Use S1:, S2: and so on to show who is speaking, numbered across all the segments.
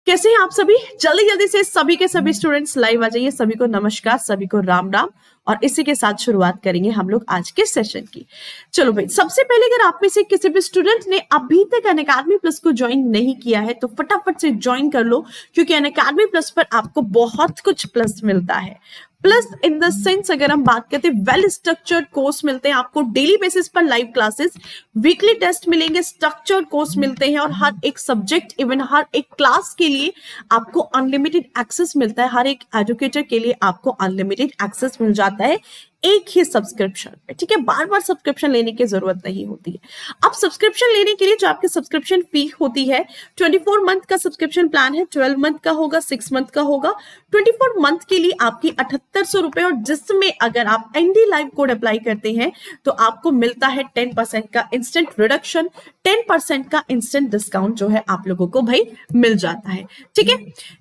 S1: कैसे हैं आप सभी? जल्दी जल्दी से सभी के सभी स्टूडेंट्स लाइव आ जाइए। सभी को नमस्कार, सभी को राम राम। और इसी के साथ शुरुआत करेंगे हम लोग आज के सेशन की। चलो भाई, सबसे पहले अगर आप में से किसी भी स्टूडेंट ने अभी तक अनअकैडमी प्लस को ज्वाइन नहीं किया है तो फटाफट से ज्वाइन कर लो, क्योंकि अनअकैडमी प्लस पर आपको बहुत कुछ प्लस मिलता है। प्लस इन द सेंस अगर हम बात करते हैं, वेल स्ट्रक्चर्ड कोर्स मिलते हैं आपको, डेली बेसिस पर लाइव क्लासेस, वीकली टेस्ट मिलेंगे, स्ट्रक्चर्ड कोर्स मिलते हैं और हर एक सब्जेक्ट इवन हर एक क्लास के लिए आपको अनलिमिटेड एक्सेस मिलता है। हर एक एजुकेटर के लिए आपको अनलिमिटेड एक्सेस मिल जाता है एक ही सब्सक्रिप्शन पे, ठीक है। बार बार सब्सक्रिप्शन लेने की जरूरत नहीं होती है। अब सब्सक्रिप्शन लेने के लिए जो आपकी सब्सक्रिप्शन फी होती है, 24 मंथ का सब्सक्रिप्शन प्लान है, 12 मंथ का होगा, 6 मंथ का होगा। 24 मंथ के लिए आपकी 7800 रुपए, और जिसमें अगर आप एनडी लाइव कोड अप्लाई करते हैं तो आपको मिलता है 10% का इंस्टेंट रिडक्शन, 10% का इंस्टेंट डिस्काउंट जो है आप लोगों को भाई मिल जाता है, ठीक है।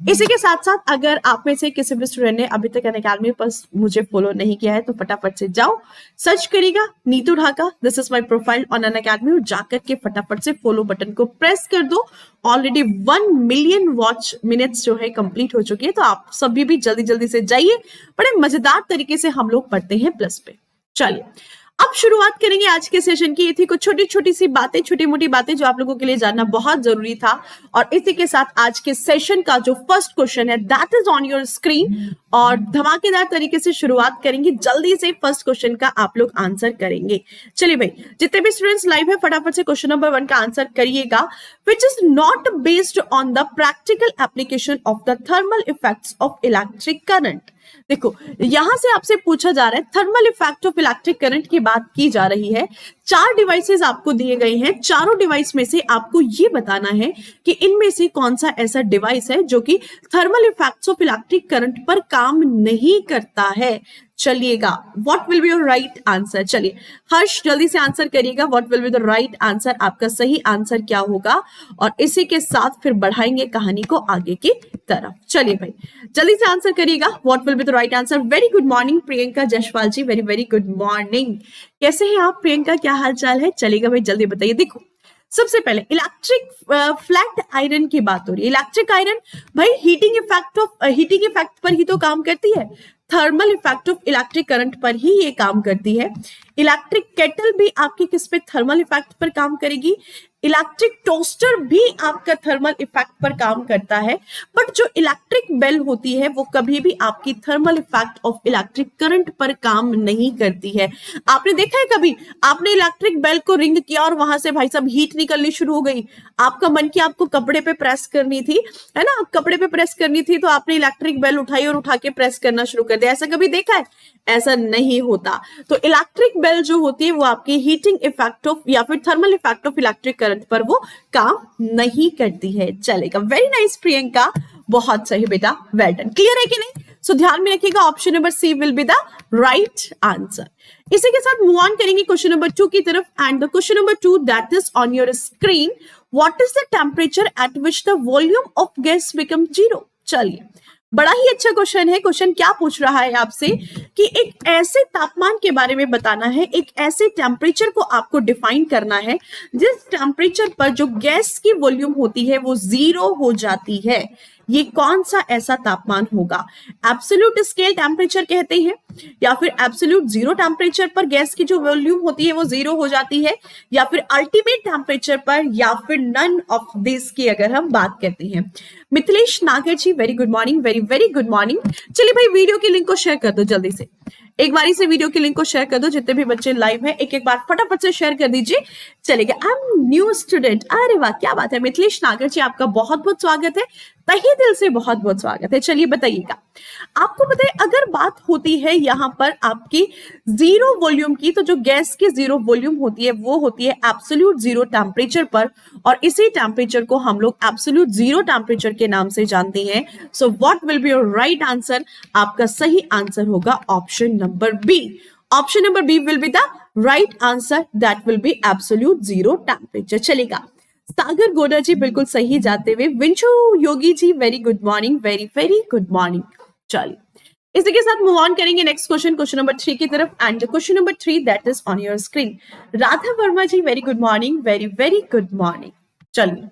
S1: इसी के साथ साथ अगर आप में से किसी भी स्टूडेंट ने अभी तक अनअकैडमी पर मुझे फॉलो नहीं किया है तो फटाफट से जाओ, सर्च करिएगा Neetu Dhaka, this is my profile on Unacademy, और जाकर के फटाफट से फॉलो बटन को प्रेस कर दो। ऑलरेडी 1 मिलियन वॉच मिनट्स जो है कंप्लीट हो चुकी है, तो आप सभी भी जल्दी जल्दी से जाइए। बड़े मजेदार तरीके से हम लोग पढ़ते हैं प्लस पे। चलिए अब शुरुआत करेंगे आज के सेशन की। ये थी कुछ छोटी छोटी सी बातें, छोटी मोटी बातें जो आप लोगों के लिए जानना बहुत जरूरी था। और इसी के साथ आज के सेशन का जो फर्स्ट क्वेश्चन है that is on your screen, और धमाकेदार तरीके से शुरुआत करेंगे। जल्दी से फर्स्ट क्वेश्चन का आप लोग आंसर करेंगे। चलिए भाई, जितने भी स्टूडेंट्स लाइव है फटाफट से क्वेश्चन नंबर 1 का आंसर करिएगा। Which is not based on the practical application of the thermal effects of electric current. देखो, यहां से आपसे पूछा जा रहा है, thermal effect of electric current की बात की जा रही है। 4 डिवाइसेस आपको दिए गए हैं, चारों डिवाइस में से आपको ये बताना है कि इनमें से कौन सा ऐसा डिवाइस है जो कि thermal effects of electric current पर काम नहीं करता है। चलिएगा, what will be your right answer? चलिए हर्ष जल्दी से आंसर करिएगा, what will be the right answer, आपका सही आंसर क्या होगा। और इसी के साथ फिर बढ़ाएंगे कहानी को आगे की तरफ। चलिए भाई, जल्दी से आंसर करिएगा, what will be the right answer. Very good morning Priyanka Jaiswal ji, very very good morning. कैसे हैं आप प्रियंका, क्या हाल चाल है? चलेगा भाई, जल्दी बताइए। देखो, सबसे पहले इलेक्ट्रिक फ्लैट आयरन की बात हो रही है। इलेक्ट्रिक आयरन भाई हीटिंग इफेक्ट पर ही तो काम करती है, thermal effect of electric current पर ही ये काम करती है। इलेक्ट्रिक केटल भी आपकी किस पे थर्मल इफेक्ट पर काम करेगी। इलेक्ट्रिक टोस्टर भी आपका थर्मल इफेक्ट पर काम करता है। बट जो इलेक्ट्रिक बेल होती है वो कभी भी आपकी thermal effect of electric current पर काम नहीं करती है। आपने देखा है कभी आपने इलेक्ट्रिक बेल को रिंग किया और वहां से भाई साहब हीट निकलनी शुरू हो गई, आपका मन किया आपको कपड़े पे प्रेस करनी थी, है ना, कपड़े पे प्रेस करनी थी तो आपने इलेक्ट्रिक बेल उठाई और उठा के प्रेस करना शुरू कर दिया। ऐसा कभी देखा है? ऐसा नहीं होता। तो इलेक्ट्रिक बेल जो होती है वो आपकी हीटिंग इफेक्ट ऑफ या फिर thermal effect of electric current पर वो काम नहीं करती है। चलेगा, वेरी नाइस प्रियंका, बहुत सही बेटा, वेल डन। क्लियर है कि नहीं? सो ध्यान में रखिएगा, option number C will be the right answer. इसी के साथ मूव ऑन करेंगे क्वेश्चन नंबर 2 की तरफ। And the question number 2 that is on your screen, what is the temperature at which the volume of gas become 0। चलिए, बड़ा ही अच्छा question है। क्वेश्चन क्या पूछ रहा है आपसे कि एक ऐसे तापमान के बारे में बताना है, एक ऐसे टेम्परेचर को आपको डिफाइन करना है जिस टेम्परेचर पर जो गैस की वॉल्यूम होती है वो 0 हो जाती है। ये कौन सा ऐसा तापमान होगा? एब्सोल्यूट स्केल टेम्परेचर कहते हैं, या फिर एब्सोल्यूट 0 टेम्परेचर पर गैस की जो वॉल्यूम होती है वो 0 हो जाती है, या फिर अल्टीमेट टेम्परेचर पर, या फिर नन ऑफ दिस की अगर हम बात करते हैं। Mithilesh Nagar ji, very good morning, very very good morning. चलिए भाई, वीडियो की लिंक को शेयर कर दो जल्दी से, एक बारी से वीडियो की लिंक को शेयर कर दो। जितने भी बच्चे लाइव हैं एक एक बार फटाफट से शेयर कर दीजिए। चलेगा, आई एम न्यू स्टूडेंट, अरे वाह क्या बात है। मिथिलेश नागर जी, आपका बहुत बहुत स्वागत है, तहे दिल से बहुत बहुत स्वागत है। चलिए बताइएगा, आपको पता है अगर बात होती है यहाँ पर आपकी 0 वॉल्यूम की, तो जो गैस की 0 वॉल्यूम होती है वो होती है एब्सोल्यूट 0 टेम्परेचर पर, और इसी टेम्परेचर को हम लोग एब्सोल्यूट 0 टेम्परेचर के नाम से जानते हैं। So what will be your right answer? आपका सही आंसर होगा option number B. Option number B will be the right answer, that will be absolute 0 temperature. चलेगा, सागर गोडा जी बिल्कुल सही जाते हुए। Vinshu Yogi ji, very good morning, very very good morning. चलिए, इसी के साथ मूव ऑन करेंगे नेक्स्ट क्वेश्चन, क्वेश्चन नंबर 3 की तरफ। And question number 3 that is on your screen. Radha Verma ji, very good morning, very very good morning. चलिए,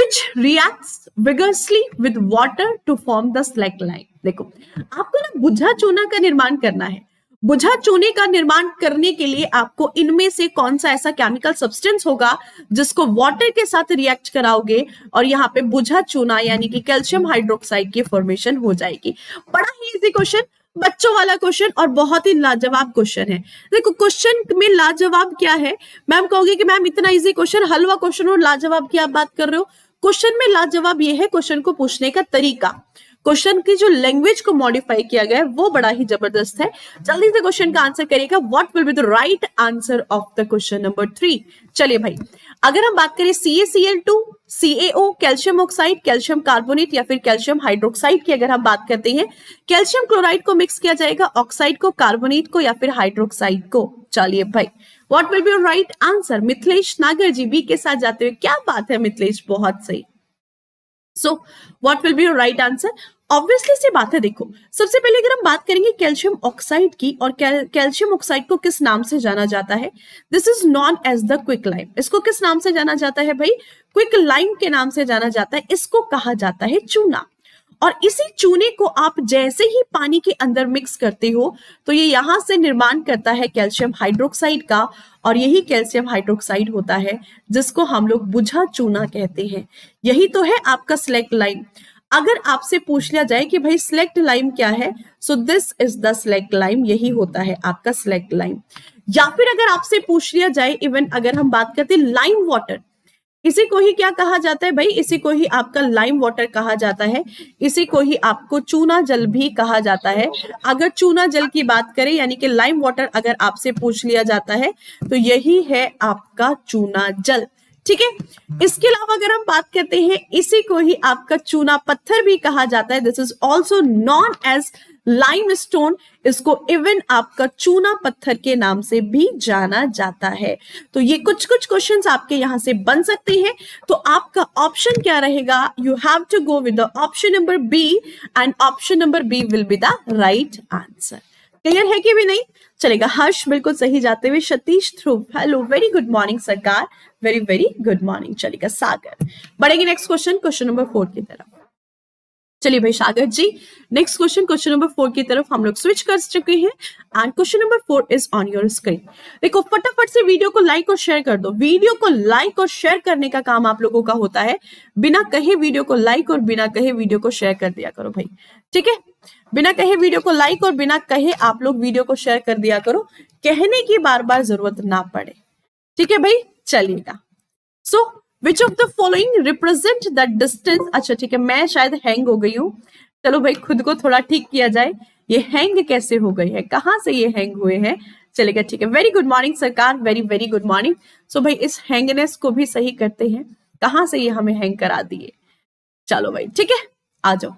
S1: which reacts vigorously with water to form the slackline। देखो आपको ना बुझा चूना का निर्माण करना है। बुझा चूने का निर्माण करने के लिए आपको इनमें से कौन सा ऐसा केमिकल सब्सटेंस होगा जिसको वाटर के साथ रिएक्ट कराओगे और यहाँ पे बुझा चूना यानी कि कैल्शियम हाइड्रोक्साइड की फॉर्मेशन हो जाएगी। बड़ा ही इजी क्वेश्चन, बच्चों वाला क्वेश्चन और बहुत ही लाजवाब क्वेश्चन है। देखो क्वेश्चन में लाजवाब क्या है, मैम कहोगे कि मैम इतना इजी क्वेश्चन, हलवा क्वेश्चन और लाजवाब की आप बात कर रहे हो। क्वेश्चन में लाजवाब ये है क्वेश्चन को पूछने का तरीका, क्वेश्चन की जो लैंग्वेज को मॉडिफाई किया गया है वो बड़ा ही जबरदस्त है। जल्दी से क्वेश्चन का आंसर करिएगा। What will be the right answer of the question number 3। चलिए भाई, अगर हम बात करें CaCl2, CaO, calcium oxide, calcium carbonate या फिर कैल्शियम हाइड्रोक्साइड की अगर हम बात करते हैं, कैल्शियम क्लोराइड को मिक्स किया जाएगा, ऑक्साइड को, कार्बोनेट को या फिर हाइड्रोक्साइड को। चलिए भाई, what will be your right answer? Mithilesh Nagar G B के साथ जाते हुए, क्या बात है मिथिलेश, बहुत सही। So what will be your right answer? Obviously C बात है। देखो सबसे पहले अगर हम बात करेंगे कैल्शियम ऑक्साइड की, और कैल्शियम ऑक्साइड को किस नाम से जाना जाता है? This is known as the quick lime. इसको किस नाम से जाना जाता है भाई? क्विक लाइम के नाम से जाना जाता है। इसको कहा जाता है चूना। और इसी चूने को आप जैसे ही पानी के अंदर मिक्स करते हो तो ये यहां से निर्माण करता है कैल्शियम हाइड्रोक्साइड का, और यही कैल्शियम हाइड्रोक्साइड होता है जिसको हम लोग बुझा चूना कहते हैं। यही तो है आपका स्लेक्ट लाइम। अगर आपसे पूछ लिया जाए कि भाई स्लेक्ट लाइम क्या है, so this is the slaked lime, यही होता है आपका स्लेक्ट लाइम। या फिर अगर आपसे पूछ लिया जाए, इवन अगर हम बात करते हैं लाइम वाटर, इसी को ही क्या कहा जाता है भाई? इसी को ही आपका लाइम वाटर कहा जाता है। इसी को ही आपको चूना जल भी कहा जाता है। अगर चूना जल की बात करें यानी कि लाइम वाटर अगर आपसे पूछ लिया जाता है तो यही है आपका चूना जल। ठीक है, इसके अलावा अगर हम बात करते हैं, इसी को ही आपका चूना पत्थर भी कहा जाता है। This is also known as limestone. इसको इवन आपका चूना पत्थर के नाम से भी जाना जाता है। तो ये कुछ कुछ क्वेश्चंस आपके यहां से बन सकते हैं। तो आपका ऑप्शन क्या रहेगा? You have to go with the option number B, and option number B will be the right answer. Clear है कि भी नहीं? चलेगा। हर्ष बिल्कुल सही जाते हुए। सतीश ध्रुव, हेलो, वेरी गुड मॉर्निंग सरकार, वेरी वेरी गुड मॉर्निंग। चलेगा सागर। बढ़ेंगे नेक्स्ट क्वेश्चन, क्वेश्चन नंबर 4 की तरफ। चलिए भाई सागर जी, नेक्स्ट क्वेश्चन, क्वेश्चन नंबर 4 की तरफ हम लोग स्विच कर चुके हैं, and question number 4 is on your screen. देखो फटाफट से वीडियो को लाइक और शेयर कर दो। वीडियो को लाइक और शेयर करने का काम आप लोगों का होता है। बिना कहे वीडियो को लाइक और बिना कहे वीडियो को शेयर कर दिया करो भाई। ठीक है, बिना कहे वीडियो को लाइक और बिना कहे आप लोग वीडियो को शेयर कर दिया करो, कहने की बार बार जरूरत ना पड़े। ठीक है भाई, चलिएगा। So which of the following represent the distance. अच्छा ठीक है, मैं शायद हैंग हो गई हूँ। चलो भाई, खुद को थोड़ा ठीक किया जाए। ये हैंग कैसे हो गई है, कहाँ से ये हैंग हुए हैं? चलेगा, ठीक है। वेरी गुड मॉर्निंग सरकार, वेरी वेरी गुड मॉर्निंग। सो भाई इस हैंगनेस को भी सही करते हैं, कहाँ से ये हमें हैंग करा दिए। चलो भाई ठीक है, आ जाओ।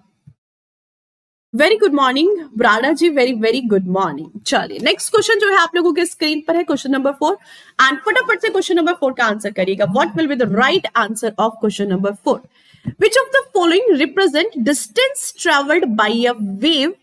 S1: वेरी गुड मॉर्निंग ब्राडा जी, वेरी वेरी गुड मॉर्निंग। चलिए नेक्स्ट क्वेश्चन जो है आप लोगों के स्क्रीन पर है, क्वेश्चन नंबर 4, एंड फटाफट से क्वेश्चन नंबर 4 का आंसर करिएगा। What will be the right answer of question number 4? Which of the following represent distance travelled by a wave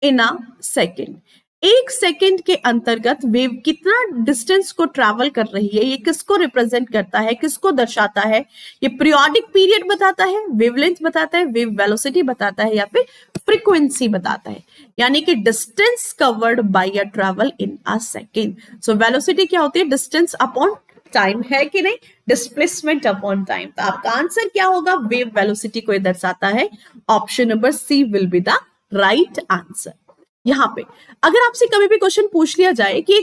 S1: in a second? एक सेकेंड के अंतर्गत वेव कितना डिस्टेंस को travel कर रही है, ये किसको रिप्रेजेंट करता है, किसको दर्शाता है? ये पीरियोडिक पीरियड बताता है, वेवलेंथ बताता है, वेव वेलोसिटी बताता है, या फिर फ्रीक्वेंसी बताता है? यानी कि distance covered by a travel in a second. So velocity क्या होती है? डिस्टेंस अपॉन टाइम, है कि नहीं? Displacement upon time. तो आपका आंसर क्या होगा? वेव वेलोसिटी को दर्शाता है। Option number C will be the right answer. यहाँ पे अगर आपसे कभी भी क्वेश्चन पूछ लिया जाए कि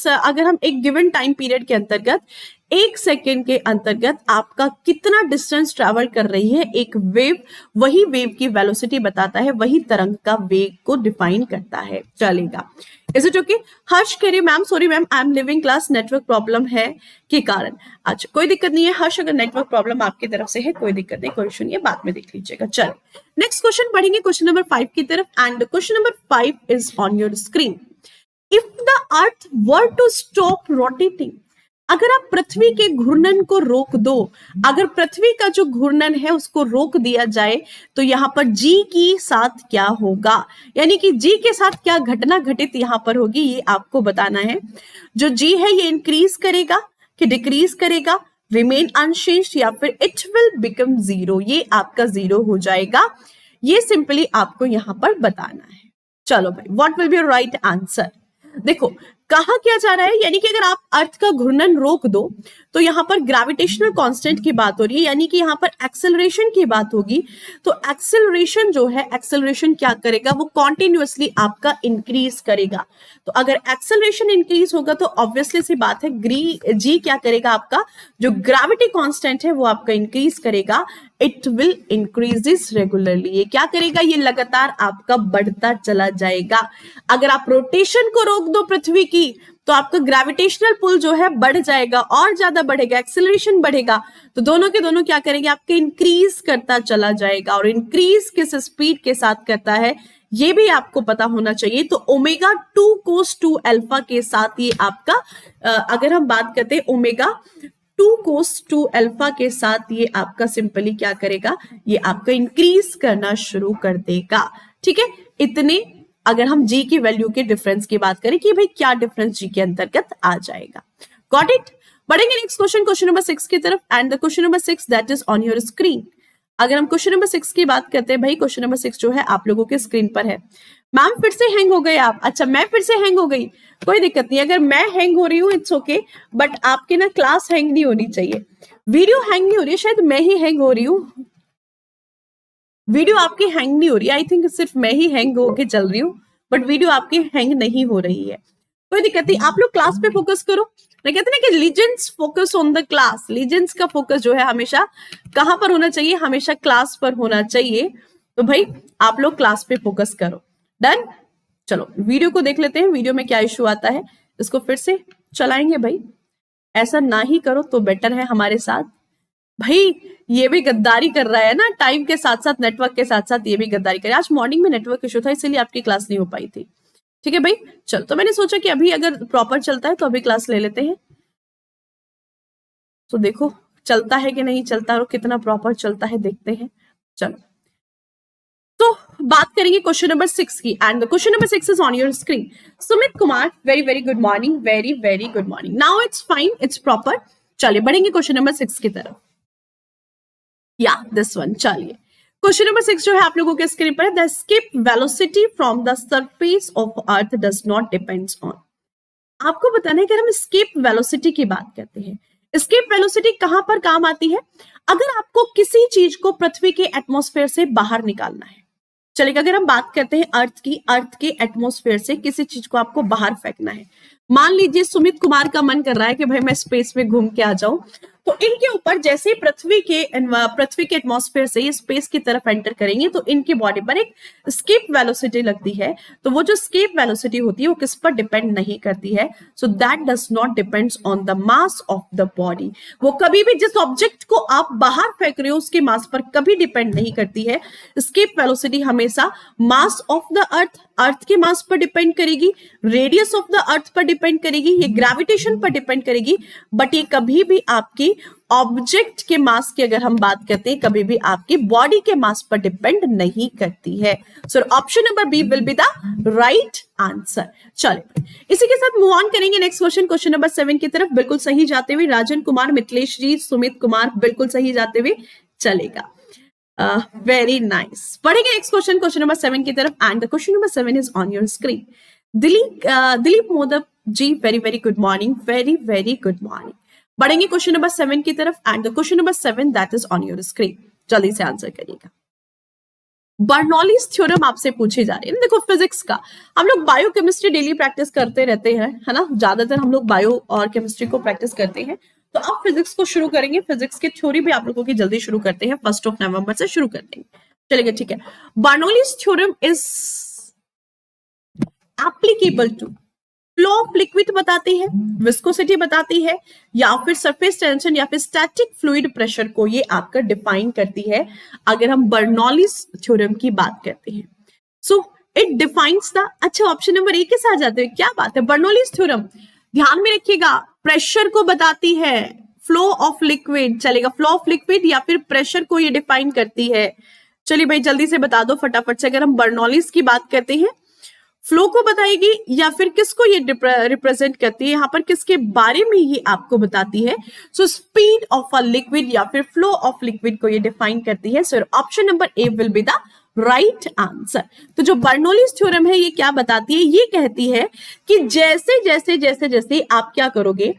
S1: अगर हम एक गिवन टाइम पीरियड के अंतर्गत, एक सेकेंड के अंतर्गत आपका कितना डिस्टेंस ट्रैवल कर रही है एक वेव, वही वेव की वेलोसिटी बताता है, वही तरंग का वेग को डिफाइन करता है। चलेगा, इज इट ओके? हर्ष कह रही ma'am, sorry ma'am, I am living class, network problem है के कारण। अच्छा कोई दिक्कत नहीं है हर्ष, अगर नेटवर्क प्रॉब्लम आपकी तरफ से है कोई दिक्कत नहीं, कोई इशू नहीं है, बाद में देख लीजिएगा। चलो नेक्स्ट क्वेश्चन बढ़ेंगे, क्वेश्चन नंबर 5 की तरफ, and question number 5 is on your screen. If the earth were to stop rotating, अगर आप पृथ्वी के घूर्णन को रोक दो, अगर पृथ्वी का जो घूर्णन है उसको रोक दिया जाए तो यहां पर जी की साथ क्या होगा? यानी कि जी के साथ क्या घटना घटित यहां पर होगी, ये आपको बताना है। जो जी है ये इंक्रीज करेगा कि डिक्रीज करेगा, रिमेन अनचेंज्ड या फिर इट विल बिकम जीरो, ये आपका जीरो हो जाएगा। ये सिंपली आपको यहां पर बताना है। चलो भाई, what will B right answer? देखो कहा क्या जा रहा है, यानी कि अगर आप अर्थ का घूर्णन रोक दो तो यहां पर ग्रेविटेशनल कांस्टेंट की बात हो रही है, यानी कि यहां पर एक्सेलरेशन की बात होगी। तो एक्सेलरेशन जो है, एक्सेलरेशन क्या करेगा, वो कॉन्टिन्यूअसली आपका इंक्रीज करेगा। तो अगर एक्सेलरेशन इंक्रीज होगा तो ऑब्वियसली सी बात है जी क्या करेगा, आपका जो ग्रेविटी कांस्टेंट है वो आपका इंक्रीज करेगा। इट विल इंक्रीजेस रेगुलरली, ये क्या करेगा, ये लगातार आपका बढ़ता चला जाएगा। अगर आप रोटेशन को रोक दो पृथ्वी की तो आपका ग्रेविटेशनल पुल जो है बढ़ जाएगा और ज्यादा बढ़ेगा, एक्सेलरेशन बढ़ेगा। तो दोनों के दोनों क्या करेंगे, आपके इंक्रीज करता चला जाएगा। और इंक्रीज किस स्पीड के साथ करता है ये भी आपको पता होना चाहिए। तो ओमेगा 2 cos 2 अल्फा के साथ ये आपका अगर हम बात करते हैं ओमेगा 2 cos 2 अल्फा के साथ ये आपका सिंपली क्या करेगा, ये आपका इंक्रीज करना शुरू कर देगा। ठीक है, इतने अगर हम जी की वैल्यू के डिफरेंस की बात करें कि भाई क्या डिफरेंस जी के अंतर्गत आ जाएगा। Got it? बढ़ेंगे नेक्स्ट क्वेश्चन, क्वेश्चन नंबर 6 की तरफ। And the question number 6 that is on your screen. अगर हम क्वेश्चन नंबर 6 की बात करते हैं, भाई क्वेश्चन नंबर 6 जो है आप लोगों के स्क्रीन पर है। मैम फिर से हैंग हो गए आप? अच्छा, मैं फिर से हैंग हो गई, कोई दिक्कत नहीं। अगर मैं हैंग हो रही हूँ इट्स ओके, बट आपके ना क्लास हैंग नहीं होनी चाहिए। वीडियो हैंग नहीं हो रही है, शायद मैं ही हैंग हो रही हूँ। वीडियो आपकी हैंग नहीं हो रही है, आई थिंक सिर्फ मैं ही हैंग होके चल रही हूँ, बट वीडियो आपकी हैंग नहीं हो रही है। कोई दिक्कत नहीं, आप लोग क्लास पे फोकस करो। मैं कहते ना कि legends focus on the class. Legends का फोकस जो है हमेशा कहां पर होना चाहिए, हमेशा क्लास पर होना चाहिए। तो भाई आप लोग क्लास पे फोकस करो। डन? चलो वीडियो को देख लेते हैं, वीडियो में क्या इश्यू आता है, इसको फिर से चलाएंगे। भाई ऐसा ना ही करो तो बेटर है हमारे साथ। भाई ये भी गद्दारी कर रहा है ना, टाइम के साथ साथ, नेटवर्क के साथ साथ ये भी गद्दारी कर रहा है। आज मॉर्निंग में नेटवर्क इशू था, इसलिए आपकी क्लास नहीं हो पाई थी। ठीक है भाई, चल तो मैंने सोचा कि अभी अगर प्रॉपर चलता है तो अभी क्लास ले लेते हैं। तो देखो चलता है कि नहीं चलता और कितना प्रॉपर चलता है देखते हैं। चलो तो बात करेंगे क्वेश्चन नंबर 6 की। And the question number 6 is on your screen. Sumit Kumar, very very good morning, very very good morning. Now it's fine, it's proper. चलिए बढ़ेंगे क्वेश्चन नंबर 6 की तरफ। या दिस वन, चलिए क्वेश्चन नंबर 6 जो है आप लोगों के स्क्रीन पर है। The escape velocity from the surface of earth does not depends on. आपको बताना है कि हम एस्केप वेलोसिटी की बात करते हैं, एस्केप वेलोसिटी कहां पर काम आती है? अगर आपको किसी चीज को पृथ्वी के एटमॉस्फेयर से बाहर निकालना है। चलिए अगर हम बात करते हैं अर्थ की, अर्थ के एटमॉस्फेयर से किसी चीज को आपको बाहर फेंकना है। मान लीजिए सुमित कुमार का मन कर रहा है कि भाई मैं स्पेस में घूम के आ जाऊं, तो इनके ऊपर जैसे पृथ्वी के एटमॉस्फेयर से ये स्पेस की तरफ एंटर करेंगे तो इनकी बॉडी पर एक स्केप वेलोसिटी लगती है। तो वो जो स्केप वेलोसिटी होती है वो किस पर डिपेंड नहीं करती है। So that does not depends on the mass of the body. वो कभी भी जिस ऑब्जेक्ट को आप बाहर फेंक रहे हो उसके मास पर कभी डिपेंड नहीं करती है। स्केप वेलोसिटी हमेशा मास ऑफ द अर्थ के मास पर डिपेंड करेगी, रेडियस ऑफ द अर्थ पर डिपेंड करेगी, ये ग्रेविटेशन पर डिपेंड करेगी, बट ये कभी भी आपकी ऑब्जेक्ट के मास की अगर हम बात करते हैं कभी भी आपकी बॉडी के मास पर डिपेंड नहीं करती है। So option number B will be the right answer. चलिए इसी के साथ मूव ऑन करेंगे नेक्स्ट क्वेश्चन, क्वेश्चन नंबर 7 की तरफ। बिल्कुल सही जाते हुए राजन कुमार, मिथिलेश जी, सुमित कुमार, बिल्कुल सही जाते हुए चलेगा। Very nice. पढ़ेंगे नेक्स्ट क्वेश्चन, क्वेश्चन नंबर 7 की तरफ। And the question number 7 is on your screen. Dilip Modak ji, very very good morning, very very good morning. बढ़ेंगे क्वेश्चन नंबर 7 की तरफ। And the question number 7 that is on your screen. जल्दी से answer करिएगा। Bernoulli's theorem आपसे पूछी जा रही है। देखो फिजिक्स का हम लोग बायोकेमिस्ट्री डेली प्रैक्टिस करते रहते हैं, है ना, ज्यादातर हम लोग बायो और केमिस्ट्री को प्रैक्टिस करते हैं। तो अब फिजिक्स को शुरू करेंगे। फिजिक्स की थ्योरी भी आप लोगों की जल्दी शुरू करते हैं, 1 नवंबर से शुरू कर देंगे। चलिए ठीक है। Bernoulli's theorem is applicable to flow of liquid बताती है, विस्कोसिटी बताती है, या फिर सरफेस टेंशन या फिर स्टैटिक फ्लूइड प्रेशर को ये आपका डिफाइन करती है अगर हम बर्नौलीज थ्योरम की बात करते हैं। सो इट डिफाइंस द, अच्छा ऑप्शन नंबर ए के साथ जाते हैं, क्या बात है। बर्नौलीज थ्योरम ध्यान में रखिएगा, प्रेशर को बताती है, फ्लो ऑफ लिक्विड चलेगा, फ्लो ऑफ लिक्विड या फिर प्रेशर को ये डिफाइन करती है। चलिए भाई जल्दी से बता दो फटाफट से। अगर हम बर्नौलीज की बात करते हैं, फ्लो को बताएगी या फिर किसको ये रिप्रेजेंट करती है, यहाँ पर किसके बारे में ये आपको बताती है? So speed of a liquid या फिर फ्लो ऑफ लिक्विड को ये डिफाइन करती है। So option number A will be the right answer. तो जो बर्नौलीज थ्योरम है ये क्या बताती है? ये कहती है कि जैसे जैसे जैसे जैसे आप क्या करोगे,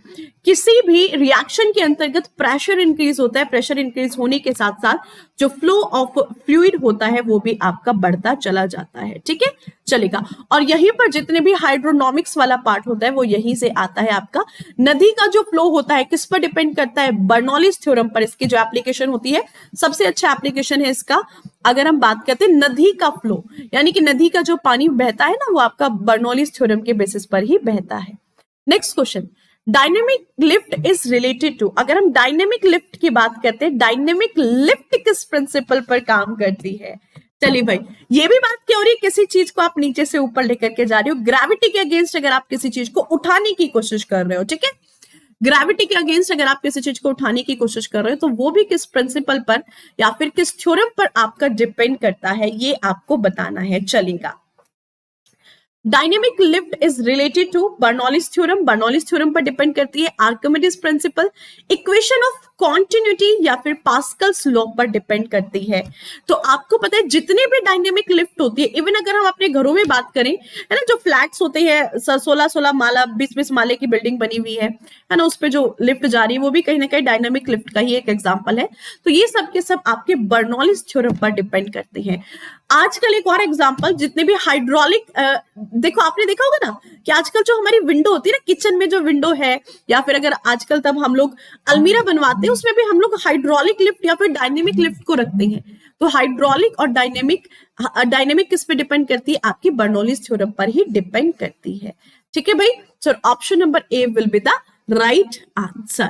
S1: किसी भी रिएक्शन के अंतर्गत प्रेशर इंक्रीज होता है, प्रेशर इंक्रीज होने के साथ साथ जो फ्लो ऑफ फ्लूइड होता है वो भी आपका बढ़ता चला जाता है। ठीक है, चलेगा। और यहीं पर जितने भी हाइड्रोनॉमिक्स वाला पार्ट होता है वो यहीं से आता है। आपका नदी का जो फ्लो होता है किस पर डिपेंड करता है? बर्नौलीज थ्योरम पर। इसकी जो एप्लीकेशन होती है, सबसे अच्छा एप्लीकेशन है इसका, अगर हम बात करते हैं नदी का फ्लो, यानी कि नदी का जो पानी बहता है ना, वो आपका बर्नौलीज थ्योरम के बेसिस पर ही बहता है। Next question, dynamic lift is related to. अगर हम डायनेमिक लिफ्ट की बात करते हैं, डायनेमिक लिफ्ट किस प्रिंसिपल पर काम करती है? चलिए भाई, ये भी बात क्या हो रही है, किसी चीज को आप नीचे से ऊपर लेकर के जा रहे हो, ग्रेविटी के अगेंस्ट अगर आप किसी चीज को उठाने की कोशिश कर रहे हो, ठीक है, ग्रेविटी के अगेंस्ट अगर आप किसी चीज को उठाने की कोशिश कर रहे हो तो वो भी किस प्रिंसिपल पर या फिर किस थ्योरम पर आपका डिपेंड करता है, ये आपको बताना है। चलेगा। Dynamic lift is related to Bernoulli's theorem. Bernoulli's theorem पर डिपेंड करती है Archimedes principle, equation of continuity या फिर पास्कल्स लॉ पर डिपेंड करती है। तो आपको पता है जितने भी डायनेमिक लिफ्ट होती है, इवन अगर हम अपने घरों में बात करें, है ना, जो फ्लैट्स होते हैं 16-16 माला 20-20 माले की बिल्डिंग बनी हुई है ना, उस पे जो लिफ्ट जा रही है वो भी कहीं ना कहीं डायनेमिक लिफ्ट का ही एक एग्जांपल है। तो ये सब के सब आपके बर्नौलीज थ्योरम पर डिपेंड करते हैं। आजकल एक और एग्जांपल, जितने भी हाइड्रोलिक, देखो आपने देखा होगा ना कि आजकल जो हमारी विंडो होती है ना, किचन में जो विंडो है, या फिर अगर आजकल तब हम लोग अलमीरा बनवाते हैं उसमें भी हम लोग हाइड्रोलिक लिफ्ट या फिर डायनेमिक लिफ्ट को रखते हैं। तो हाइड्रोलिक और डायनेमिक किस पे डिपेंड करती है? आपकी बर्नौलीज थ्योरम पर ही डिपेंड करती है। ठीक है भाई, so option number A will be the right answer.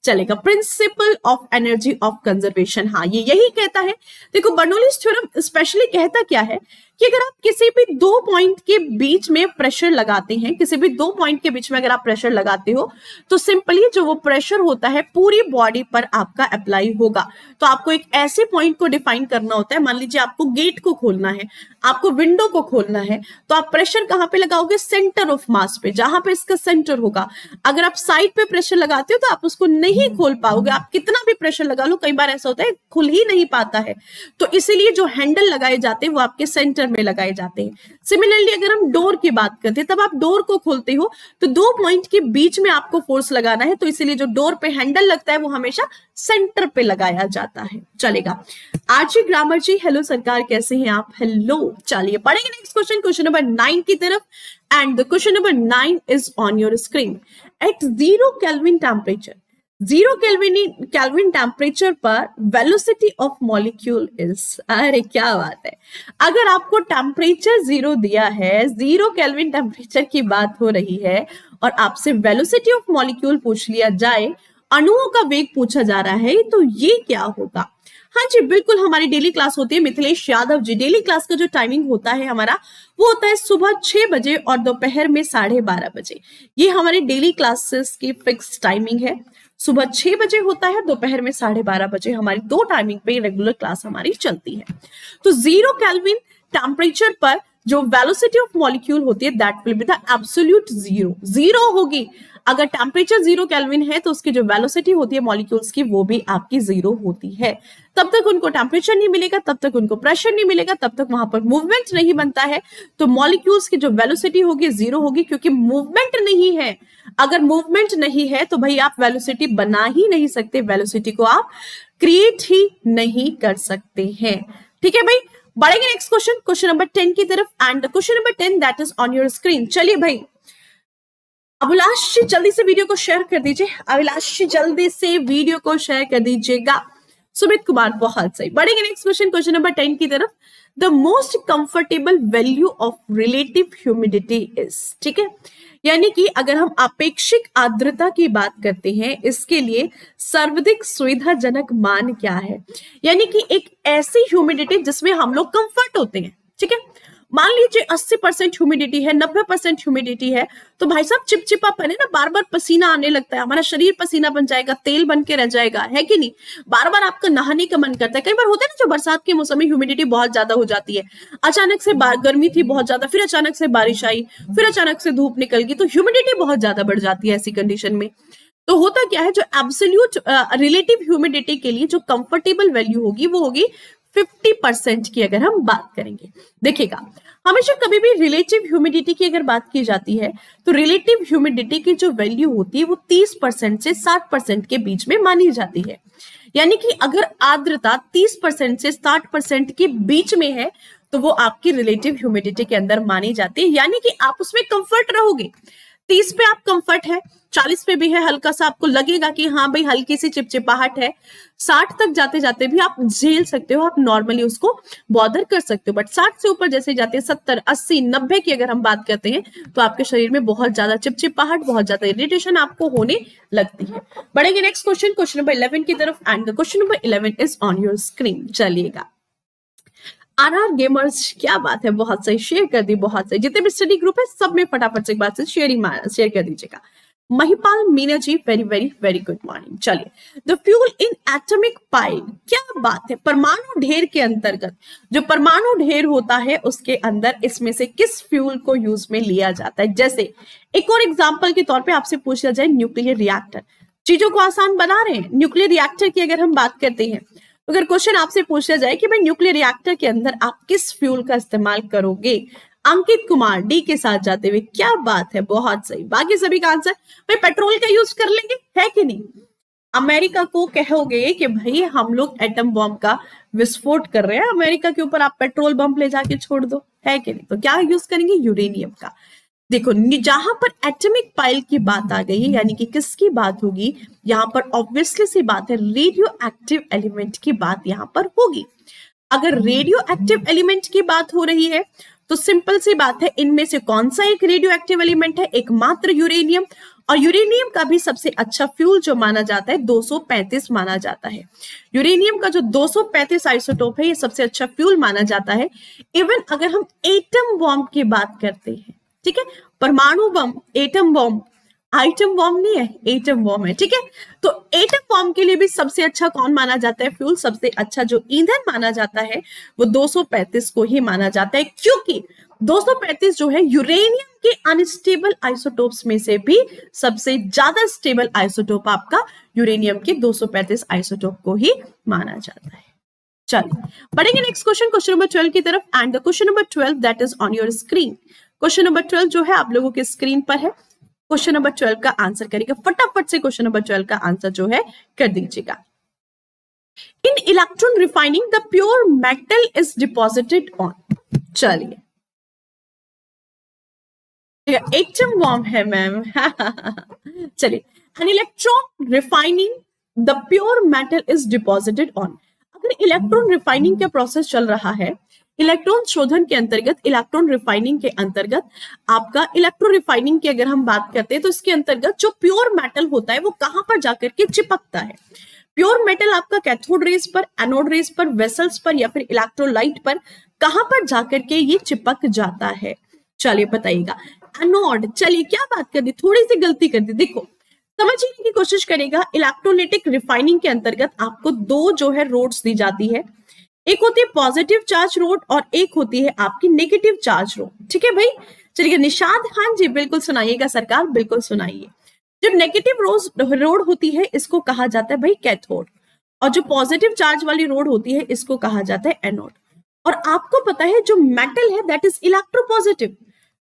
S1: चलेगा। Principle of energy of conservation, हाँ ये यही कहता है। देखो बर्नौलीज थ्योरम स्पेशली कहता क्या है कि अगर आप किसी भी दो पॉइंट के बीच में प्रेशर लगाते हैं, किसी भी दो पॉइंट के बीच में अगर आप प्रेशर लगाते हो तो सिंपली जो वो प्रेशर होता है पूरी बॉडी पर आपका अप्लाई होगा। तो आपको एक ऐसे पॉइंट को डिफाइन करना होता है, मान लीजिए आपको गेट को खोलना है, आपको विंडो को खोलना है, तो आप प्रेशर कहां पे लगाओगे? सेंटर ऑफ मास पे, जहां पे इसका सेंटर होगा। अगर आप साइड पे प्रेशर लगाते हो तो आप उसको नहीं खोल पाओगे, आप कितना भी प्रेशर लगा लो, कई बार ऐसा होता है खुल ही नहीं पाता है। तो इसीलिए जो हैंडल लगाए जाते हैं वो आपके सेंटर में लगाए जाते हैं। सिमिलरली अगर हम डोर की बात करते हैं, तब आप डोर को खोलते हो तो दो पॉइंट के बीच में आपको फोर्स लगाना है, तो इसीलिए जो डोर पे हैंडल लगता है वो हमेशा सेंटर पे लगाया जाता है। चलेगा। आरजी ग्रामर जी, हेलो सरकार, कैसे हैं आप? हेलो। चलिए पढ़ेंगे नेक्स्ट क्वेश्चन, क्वेश्चन नंबर 9 की तरफ। And the question number 9 is on your screen. At 0 kelvin temperature, 0 kelvin temperature पर वेलोसिटी ऑफ मॉलिक्यूल इज, अरे क्या बात है। अगर आपको टेम्परेचर 0 दिया है, 0 केल्विन टेम्परेचर की बात हो रही है और आपसे वेलोसिटी ऑफ मॉलिक्यूल पूछ लिया जाए, अणुओं का वेग पूछा जा रहा है, तो ये क्या होगा? हाँ जी बिल्कुल, हमारी डेली क्लास होती है। मिथिलेश यादव जी, डेली क्लास का जो टाइमिंग होता है हमारा, वो होता है सुबह 6 बजे और दोपहर में 12:30 बजे। ये हमारी डेली क्लासेस की फिक्स टाइमिंग है। सुबह 6 बजे होता है, दोपहर में 12:30 बजे, हमारी दो टाइमिंग पे रेगुलर क्लास हमारी चलती है। तो 0 केल्विन टेम्परेचर पर जो वेलोसिटी ऑफ मॉलिक्यूल होती है that will be the absolute zero, zero होगी। अगर टेम्परेचर 0 केल्विन है तो उसकी जो वेलोसिटी होती है मॉलिक्यूल्स की वो भी आपकी 0 होती है। तब तक उनको टेम्परेचर नहीं मिलेगा, तब तक उनको प्रेशर नहीं मिलेगा, तब तक वहां पर मूवमेंट नहीं बनता है। तो मॉलिक्यूल्स की जो वेलोसिटी होगी 0 होगी, क्योंकि मूवमेंट नहीं है। अगर मूवमेंट नहीं है तो भाई आप वेलोसिटी बना ही नहीं सकते, वेलोसिटी को आप क्रिएट ही नहीं कर सकते हैं। ठीक है भाई, बढ़ेंगे नेक्स्ट क्वेश्चन, क्वेश्चन नंबर 10 की तरफ। And question number 10 that is on your screen. चलिए भाई, अभिलाष जी जल्दी से वीडियो को शेयर कर दीजिए, अभिलाष जी जल्दी से वीडियो को शेयर कर दीजिएगा। सुमित कुमार, बहुत सही। बढ़ेंगे नेक्स्ट क्वेश्चन, क्वेश्चन नंबर 10 की तरफ। The most comfortable value of relative humidity is, ठीक है, यानी कि अगर हम अपेक्षिक आर्द्रता की बात करते हैं, इसके लिए सर्वाधिक सुविधाजनक मान क्या है? यानी कि एक ऐसी ह्यूमिडिटी जिसमें हम लोग कंफर्ट होते हैं, ठीक है, मान लीजिए 80% ह्यूमिडिटी है, 90% ह्यूमिडिटी है, तो भाई साहब चिपचिपापन है ना, बार बार पसीना आने लगता है, हमारा शरीर पसीना बन जाएगा, तेल बन के रह जाएगा, है कि नहीं। बार बार आपका नहाने का मन करता है। कई बार होता है ना, जो बरसात के मौसम में ह्यूमिडिटी बहुत ज्यादा हो जाती है, अचानक से गर्मी थी बहुत ज्यादा, फिर अचानक से बारिश आई, फिर अचानक से धूप निकल गई, तो ह्यूमिडिटी बहुत ज्यादा बढ़ जाती है ऐसी कंडीशन में। तो होता क्या है, जो एब्सोल्यूट रिलेटिव ह्यूमिडिटी के लिए जो कंफर्टेबल वैल्यू होगी वो होगी 50% की। अगर हम बात करेंगे, देखिएगा, हमेशा कभी भी रिलेटिव ह्यूमिडिटी की अगर बात की जाती है तो रिलेटिव ह्यूमिडिटी की जो वैल्यू होती है वो 30% से 60% के बीच में मानी जाती है। यानी कि अगर आर्द्रता 30% से 60% के बीच में है तो वो आपकी रिलेटिव ह्यूमिडिटी के अंदर मानी जाती है, यानी कि आप उसमें कंफर्ट रहोगे। 30 पे आप कंफर्ट है, 40 पे भी है, हल्का सा आपको लगेगा कि हाँ भाई हल्की सी चिपचिपाहट है, 60 तक जाते जाते भी आप झेल सकते हो, आप नॉर्मली उसको बॉदर कर सकते हो। बट 60 से ऊपर जैसे जाते हैं 70, 80, 90 की अगर हम बात करते हैं तो आपके शरीर में बहुत ज्यादा चिपचिपाहट, बहुत ज्यादा इरिटेशन आपको होने लगती है। बढ़ेंगे नेक्स्ट क्वेश्चन, क्वेश्चन नंबर 11 की तरफ, and the question number 11 is on your screen. चलिएगा, आरआर गेमर्स, क्या बात है, बहुत सही, शेयर कर दी, बहुत सही। जितने भी स्टडी ग्रुप है सब में फटाफट से एक बात से शेयर कर दीजिएगा। Mahipal Meena ji, very very very good morning. चलिए, the fuel in atomic pile, क्या बात है, परमाणु ढेर के अंतर्गत जो परमाणु ढेर होता है उसके अंदर इसमें से किस फ्यूल को यूज में लिया जाता है। जैसे एक और एग्जाम्पल के तौर पे आपसे पूछा जाए, न्यूक्लियर रिएक्टर, चीजों को आसान बना रहे हैं। न्यूक्लियर रिएक्टर की अगर हम बात करते हैं, अगर क्वेश्चन आपसे पूछा जाए कि भाई न्यूक्लियर रिएक्टर के अंदर आप किस फ्यूल का इस्तेमाल करोगे, अंकित कुमार डी के साथ जाते हुए, क्या बात है, बहुत सही। बाकी सभी का आंसर भाई पेट्रोल का यूज कर लेंगे, है कि नहीं। अमेरिका को कहोगे कि भाई हम लोग एटम बॉम्ब का विस्फोट कर रहे हैं, अमेरिका के ऊपर आप पेट्रोल बम ले जाके छोड़ दो, है कि नहीं। तो क्या यूज करेंगे, यूरेनियम का। देखो, जहां पर एटॉमिक पाइल की बात आ गई है, यानी कि किसकी बात होगी, यहां पर ऑब्वियसली सी बात है, रेडियो एक्टिव एलिमेंट की बात यहां पर होगी। अगर रेडियो एक्टिव एलिमेंट की बात हो रही है तो सिंपल सी बात है, इनमें से कौन सा एक रेडियो एक्टिव एलिमेंट है, एकमात्र यूरेनियम। और यूरेनियम का भी सबसे अच्छा फ्यूल जो माना जाता है 235 माना जाता है। यूरेनियम का जो 235 आइसोटोप है ये सबसे अच्छा फ्यूल माना जाता है। इवन अगर हम एटम बॉम्ब की बात करते हैं, ठीक है, परमाणु बम, एटम बॉम्ब, आइटम बॉम्ब नहीं है, एटम बॉम्ब है, ठीक है। तो एटम बॉम्ब के लिए भी सबसे अच्छा कौन माना जाता है फ्यूल, सबसे अच्छा जो ईंधन माना जाता है वो 235 को ही माना जाता है, क्योंकि 235 जो है यूरेनियम के अनस्टेबल आइसोटोप्स में से भी सबसे ज्यादा स्टेबल आइसोटोप आपका यूरेनियम के 235 आइसोटोप को ही माना जाता है। चलिए, बढ़ेंगे नेक्स्ट क्वेश्चन, क्वेश्चन नंबर 12 की तरफ, and the question number 12 that is on your screen. Question number 12 जो है आप लोगों के स्क्रीन पर है। क्वेश्चन नंबर 12 का आंसर करेगा, फटाफट से क्वेश्चन नंबर 12 का आंसर जो है कर दीजिएगा। In electron refining the pure metal is deposited on. चलिए, एटम बॉम्ब है मैम। चलिए, an electron refining the pure metal is deposited on. अगर इलेक्ट्रॉन रिफाइनिंग का प्रोसेस चल रहा है, इलेक्ट्रॉन शोधन के अंतर्गत, इलेक्ट्रॉन रिफाइनिंग के अंतर्गत आपका इलेक्ट्रॉन रिफाइनिंग की अगर हम बात करते हैं तो इसके अंतर्गत जो प्योर मेटल होता है वो कहां पर जाकर के चिपकता है। प्योर मेटल आपका कैथोड रेज पर, एनोड रेज पर, वेसल्स पर या फिर इलेक्ट्रोलाइट पर कहां पर जाकर के ये चिपक जाता है। चलिए बताइएगा, एनोड। चलिए, क्या बात कर दी, थोड़ी सी गलती कर दी। देखो, समझने की कोशिश करेगा, इलेक्ट्रोलाइटिक रिफाइनिंग के अंतर्गत आपको दो जो है रोड्स दी जाती है, एक होती है पॉजिटिव चार्ज रोड और एक होती है आपकी नेगेटिव चार्ज रोड, ठीक है भाई। चलिए, निशाद खान जी बिल्कुल सुनाइएगा सरकार, बिल्कुल सुनाइए। जब नेगेटिव रोड होती है इसको कहा जाता है भाई कैथोड, और जो पॉजिटिव चार्ज वाली रोड होती है इसको कहा जाता है एनोड। और आपको पता है जो मेटल है दैट इज इलेक्ट्रोपॉजिटिव।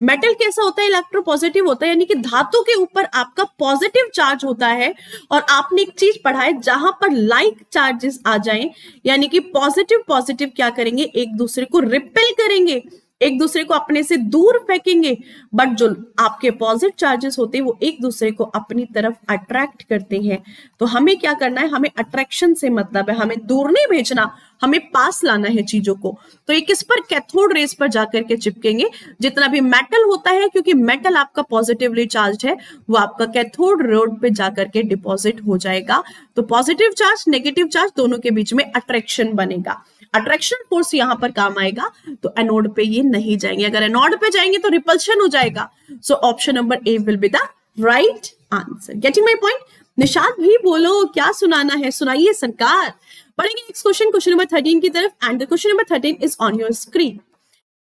S1: मेटल कैसा होता है, इलेक्ट्रोपॉजिटिव होता है, यानी कि धातु के ऊपर आपका पॉजिटिव चार्ज होता है। और आपने एक चीज पढ़ा है, जहां पर लाइक चार्जेस आ जाएं, यानी कि पॉजिटिव पॉजिटिव क्या करेंगे, एक दूसरे को रिपेल करेंगे, एक दूसरे को अपने से दूर फेंकेंगे। बट जो आपके पॉजिटिव चार्जेस होते हैं वो एक दूसरे को अपनी तरफ अट्रैक्ट करते हैं। तो हमें क्या करना है, हमें अट्रैक्शन से मतलब है, हमें दूर नहीं भेजना, हमें पास लाना है चीजों को, तो ये किस पर, कैथोड रेस पर जाकर के चिपकेंगे। जितना भी मेटल होता है, क्योंकि मेटल आपका पॉजिटिवली चार्ज है, वो आपका कैथोड रोड पे जाकर के डिपॉजिट हो जाएगा। तो पॉजिटिव चार्ज नेगेटिव चार्ज दोनों के बीच में अट्रैक्शन बनेगा, अट्रैक्शन फोर्स यहां पर काम आएगा, तो एनोड पे ये नहीं जाएंगे। अगर एनोड पे जाएंगे तो रिपल्शन हो जाएगा। सो option number A will be the right answer. Getting my point? Nishant भी बोलो, क्या सुनाना है, सुनाइए सरकार। पढ़ेंगे नेक्स्ट क्वेश्चन, क्वेश्चन नंबर 13 की तरफ, and the question number 13 is on your screen.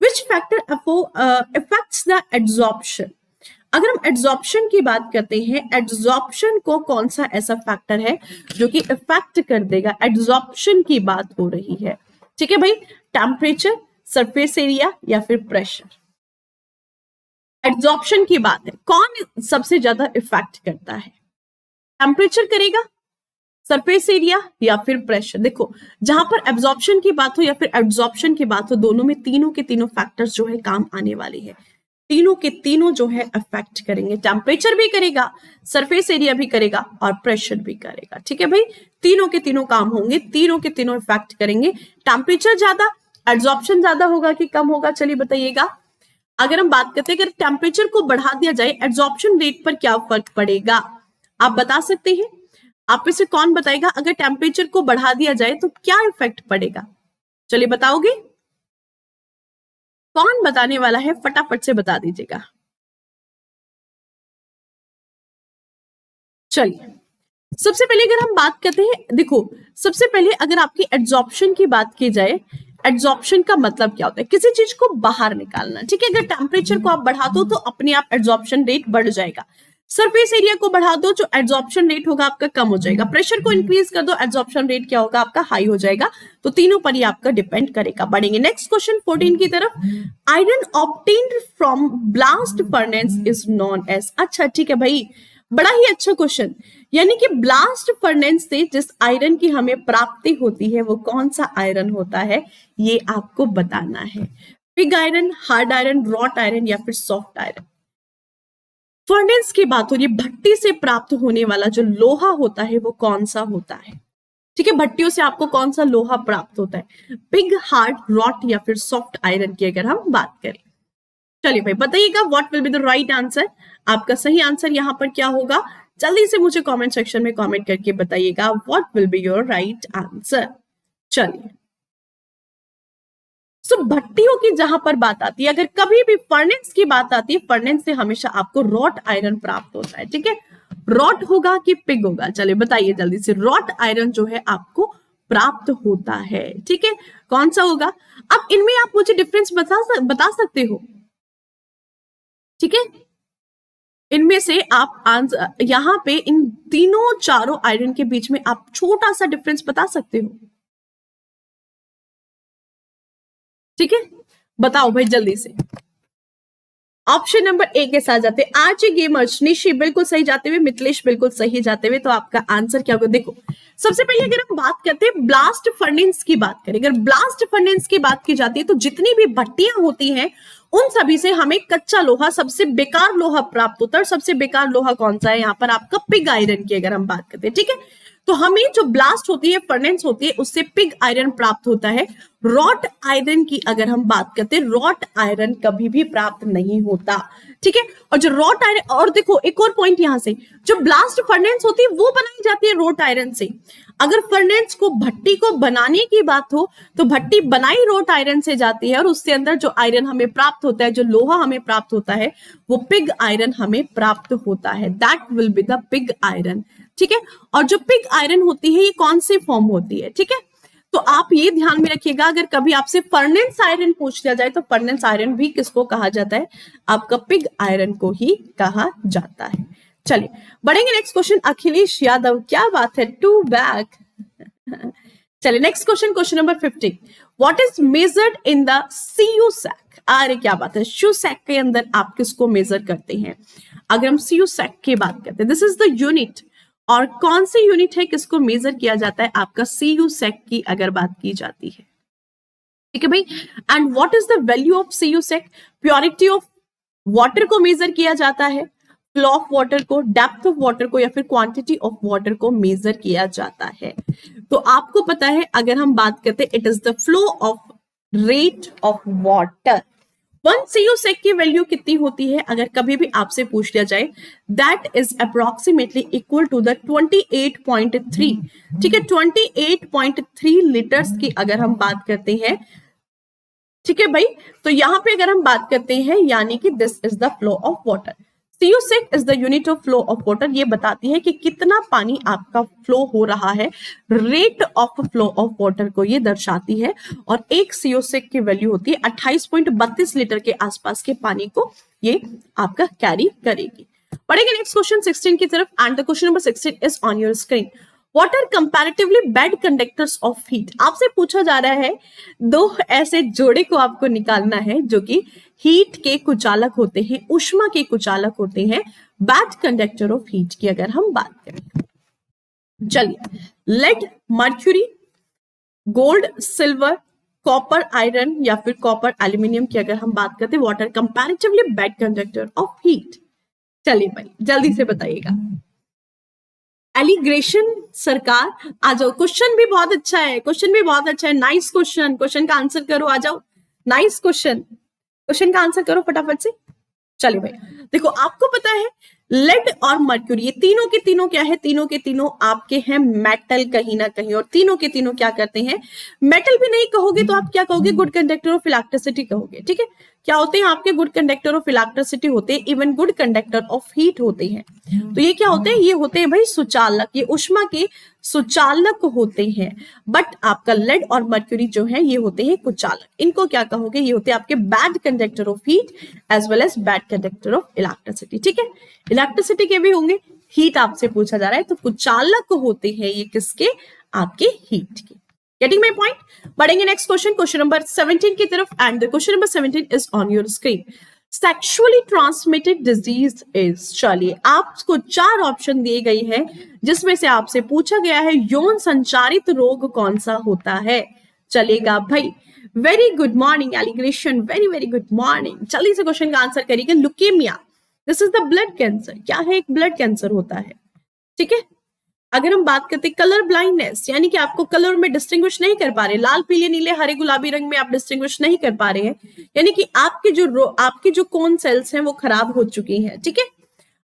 S1: Which factor affects the adsorption? अगर हम एड्सॉर्प्शन की बात करते हैं, एड्सॉर्प्शन को कौन सा ऐसा फैक्टर है जो कि इफेक्ट कर देगा? एड्सॉर्प्शन की बात हो रही है, ठीक है भाई। टेम्परेचर, सरफेस एरिया या फिर प्रेशर? एड्सॉर्प्शन की बात है, कौन सबसे ज्यादा इफेक्ट करता है? टेम्परेचर करेगा, सरफेस एरिया या फिर प्रेशर? देखो, जहां पर एब्जॉर्प्शन की बात हो या फिर एड्सॉर्प्शन की बात हो, दोनों में तीनों के तीनों फैक्टर्स जो है काम आने वाले हैं। तीनों के तीनों जो है अफेक्ट करेंगे। टेम्परेचर भी करेगा, सरफेस एरिया भी करेगा और प्रेशर भी करेगा, ठीक है भाई। तीनों के तीनों काम होंगे, तीनों के तीनों इफेक्ट करेंगे। टेम्परेचर ज्यादा, एड्सॉर्प्शन ज्यादा होगा कि कम होगा, चलिए बताइएगा। अगर हम बात करते हैं, अगर टेम्परेचर को बढ़ा दिया जाए, एड्सॉर्प्शन रेट पर क्या फर्क पड़ेगा? आप बता सकते हैं? आप में से कौन बताएगा अगर टेम्परेचर को बढ़ा दिया जाए तो क्या इफेक्ट पड़ेगा? चलिए बताओगे? कौन बताने वाला है? फटाफट से बता दीजिएगा। चलिए, सबसे पहले अगर हम बात करते हैं, देखो सबसे पहले अगर आपकी एड्सॉर्प्शन की बात की जाए, एड्सॉर्प्शन का मतलब क्या होता है? किसी चीज को बाहर निकालना, ठीक है। अगर टेम्परेचर को आप बढ़ा दो तो अपने आप एड्सॉर्प्शन रेट बढ़ जाएगा। सरफेस एरिया को बढ़ा दो, जो एड्सॉर्प्शन रेट होगा आपका कम हो जाएगा। प्रेशर को इंक्रीज कर दो, एड्सॉर्प्शन रेट क्या होगा आपका? हाई हो जाएगा। तो तीनों पर ही आपका डिपेंड करेगा। बढ़ेंगे नेक्स्ट क्वेश्चन 14 की तरफ। Iron obtained from blast furnace is known as. अच्छा ठीक है भाई, बड़ा ही अच्छा क्वेश्चन। यानी कि ब्लास्ट फर्नेस से जिस आयरन की हमें प्राप्ति होती है वो कौन सा आयरन होता है, ये आपको बताना है। Pig iron, hard iron, wrought iron या फिर सॉफ्ट आयरन? फर्नेस की बात हो रही है, भट्टी से प्राप्त होने वाला जो लोहा होता है वो कौन सा होता है, ठीक है। भट्टियों से आपको कौन सा लोहा प्राप्त होता है? पिग, हार्ड, रॉट या फिर सॉफ्ट आयरन की अगर हम बात करें। चलिए भाई बताइएगा, what will be the right answer? आपका सही आंसर यहाँ पर क्या होगा? जल्दी से मुझे कमेंट सेक्शन में कमेंट करके बताइएगा, what will be your right answer. चलिए, सो भट्टियों की जहां पर बात आती है, अगर कभी भी फर्नेस की बात आती है, फर्नेस से हमेशा आपको रॉट आयरन प्राप्त होता है, ठीक है। रॉट होगा कि पिग होगा? चलिए बताइए जल्दी से। रॉट आयरन जो है आपको प्राप्त होता है, ठीक है। कौन सा होगा? अब इनमें आप मुझे डिफरेंस बता सकते हो, ठीक है। इनमें से आप आंसर यहां पे इन तीनों चारों आयरन के बीच में आप छोटा सा डिफरेंस बता सकते हो, ठीक है। बताओ भाई जल्दी से। ऑप्शन नंबर ए के साथ जाते हैं आरजे गेमर्स, निशी बिल्कुल सही जाते हुए, मिथिलेश बिल्कुल सही जाते हुए। तो आपका आंसर क्या होगा? देखो, सबसे पहले अगर हम बात करते हैं ब्लास्ट फर्नेस की बात करें, अगर ब्लास्ट फर्नेस की बात की जाती है तो जितनी भी भट्टियां होती हैं उन सभी से हमें कच्चा लोहा, सबसे बेकार लोहा प्राप्त होता है। और सबसे बेकार लोहा कौन सा है? यहाँ पर आपका पिग आयरन की अगर हम बात करते हैं, ठीक है। तो हमें जो ब्लास्ट होती है, फर्नेस होती है, उससे पिग आयरन प्राप्त होता है। रॉट आयरन की अगर हम बात करते हैं, रॉट आयरन कभी भी प्राप्त नहीं होता, ठीक है। और जो रॉट आयरन, और देखो एक और पॉइंट यहां से, जो ब्लास्ट फर्नेस होती है वो बनाई जाती है रॉट आयरन से। अगर फर्नेस को, भट्टी को बनाने की बात हो तो भट्टी बनाई रॉट आयरन से जाती है, और उसके अंदर जो आयरन हमें प्राप्त होता है, जो लोहा हमें प्राप्त होता है, वो पिग आयरन हमें प्राप्त होता है। That will be the pig iron, ठीक है। और जो पिग आयरन होती है ये कौन सी फॉर्म होती है, ठीक है। तो आप ये ध्यान में रखिएगा, अगर कभी आपसे फर्नेस आयरन पूछ लिया जाए तो फर्नेस आयरन भी किसको कहा जाता है? आपका पिग आयरन को ही कहा जाता है। चलिए बढ़ेंगे नेक्स्ट क्वेश्चन। अखिलेश यादव, क्या बात है, टू बैक। चलिए next question, question number 15। What is measured in the cusec? अरे क्या बात है, शू सैक के अंदर आप किसको मेजर करते हैं? अगर हम सीयू सैक की बात करते हैं, दिस इज द यूनिट, और कौन सी यूनिट है, किसको मेजर किया जाता है? आपका सीयू सैक की अगर बात की जाती है, ठीक है भाई। And what is the value of cusec? Purity of water को मेजर किया जाता है, फ्लो ऑफ वाटर को, डेप्थ ऑफ वाटर को या फिर क्वांटिटी ऑफ वाटर को मेजर किया जाता है? तो आपको पता है, अगर हम बात करते हैं, it is the flow of rate of water. 1 CU/sec की वैल्यू कितनी होती है अगर कभी भी आपसे पूछ लिया जाए? That is approximately equal to the 28.3। ठीक है, 28.3 लीटर्स की अगर हम बात करते हैं, ठीक है भाई, तो यहां पे अगर हम बात करते हैं, यानी कि this is the flow of water. CU/sec is the unit of flow of water. ये बताती है कि कितना पानी आपका फ्लो हो रहा है, rate of flow of water को ये दर्शाती है। और 1 CU/sec की वैल्यू होती है 28.32 लीटर के आसपास के पानी को ये आपका कैरी करेगी। पढ़ेंगे नेक्स्ट क्वेश्चन 16 की तरफ, and the question number 16 is on your screen. What are comparatively bad conductors of heat? आपसे पूछा जा रहा है, दो ऐसे जोड़े को आपको निकालना है जो कि हीट के कुचालक होते हैं, उष्मा के कुचालक होते हैं, बैड कंडक्टर ऑफ हीट की अगर हम बात करें। चलिए, lead, mercury, gold, silver, copper, iron या फिर कॉपर, एल्यूमिनियम की अगर हम बात करते हैं, what are comparatively bad conductor of heat? चलिए भाई जल्दी से बताइएगा। एलिग्रेशन सरकार आ जाओ, क्वेश्चन भी बहुत अच्छा है, क्वेश्चन भी बहुत अच्छा है, नाइस क्वेश्चन, क्वेश्चन का आंसर करो, आ जाओ, नाइस क्वेश्चन, क्वेश्चन का आंसर करो फटाफट से। चलिए भाई, देखो आपको पता है लेड और मर्क्यूरी ये तीनों के तीनों क्या है, तीनों के तीनों आपके हैं मेटल कहीं ना कहीं, और तीनों के तीनों क्या करते हैं, मेटल भी नहीं कहोगे तो आप क्या कहोगे, गुड कंडक्टर ऑफ इलेक्ट्रिसिटी कहोगे। ठीक है, क्या होते हैं आपके, गुड कंडक्टर ऑफ इलेक्ट्रिसिटी होते हैं, even good conductor of heat होते हैं। तो ये क्या होते हैं, ये होते हैं भाई सुचालक, ये उष्मा के सुचालक होते हैं। बट आपका लेड और मर्क्यूरी जो है ये होते हैं कुचालक। इनको क्या कहोगे, ये होते हैं आपके bad conductor of heat as well as bad conductor of electricity. ठीक है, इलेक्ट्रिसिटी के भी होंगे, हीट आपसे पूछा जा रहा है, तो कुचालक होते हैं ये किसके, आपके हीट के। Getting my point? बढ़ेंगे नेक्स्ट क्वेश्चन, क्वेश्चन नंबर 17 की तरफ, and the question number 17 is on your screen. Sexually transmitted disease is, चलिए आपको 4 ऑप्शन दिए गए हैं जिसमें से आपसे पूछा गया है यौन संचारित रोग कौन सा होता है। चलेगा भाई, वेरी गुड मॉर्निंग एलिग्रेशन, वेरी वेरी गुड मॉर्निंग। जल्दी से क्वेश्चन का आंसर करिएगा। Leukaemia, this is the blood cancer. क्या है, एक ब्लड कैंसर होता है। ठीक है, अगर हम बात करते कलर ब्लाइंडनेस, यानी कि आपको कलर में डिस्टिंग्विश नहीं कर पा रहे, लाल पीले नीले हरे गुलाबी रंग में आप डिस्टिंग्विश नहीं कर पा रहे हैं, यानी कि आपके जो कोन सेल्स हैं वो खराब हो चुकी हैं। ठीक है,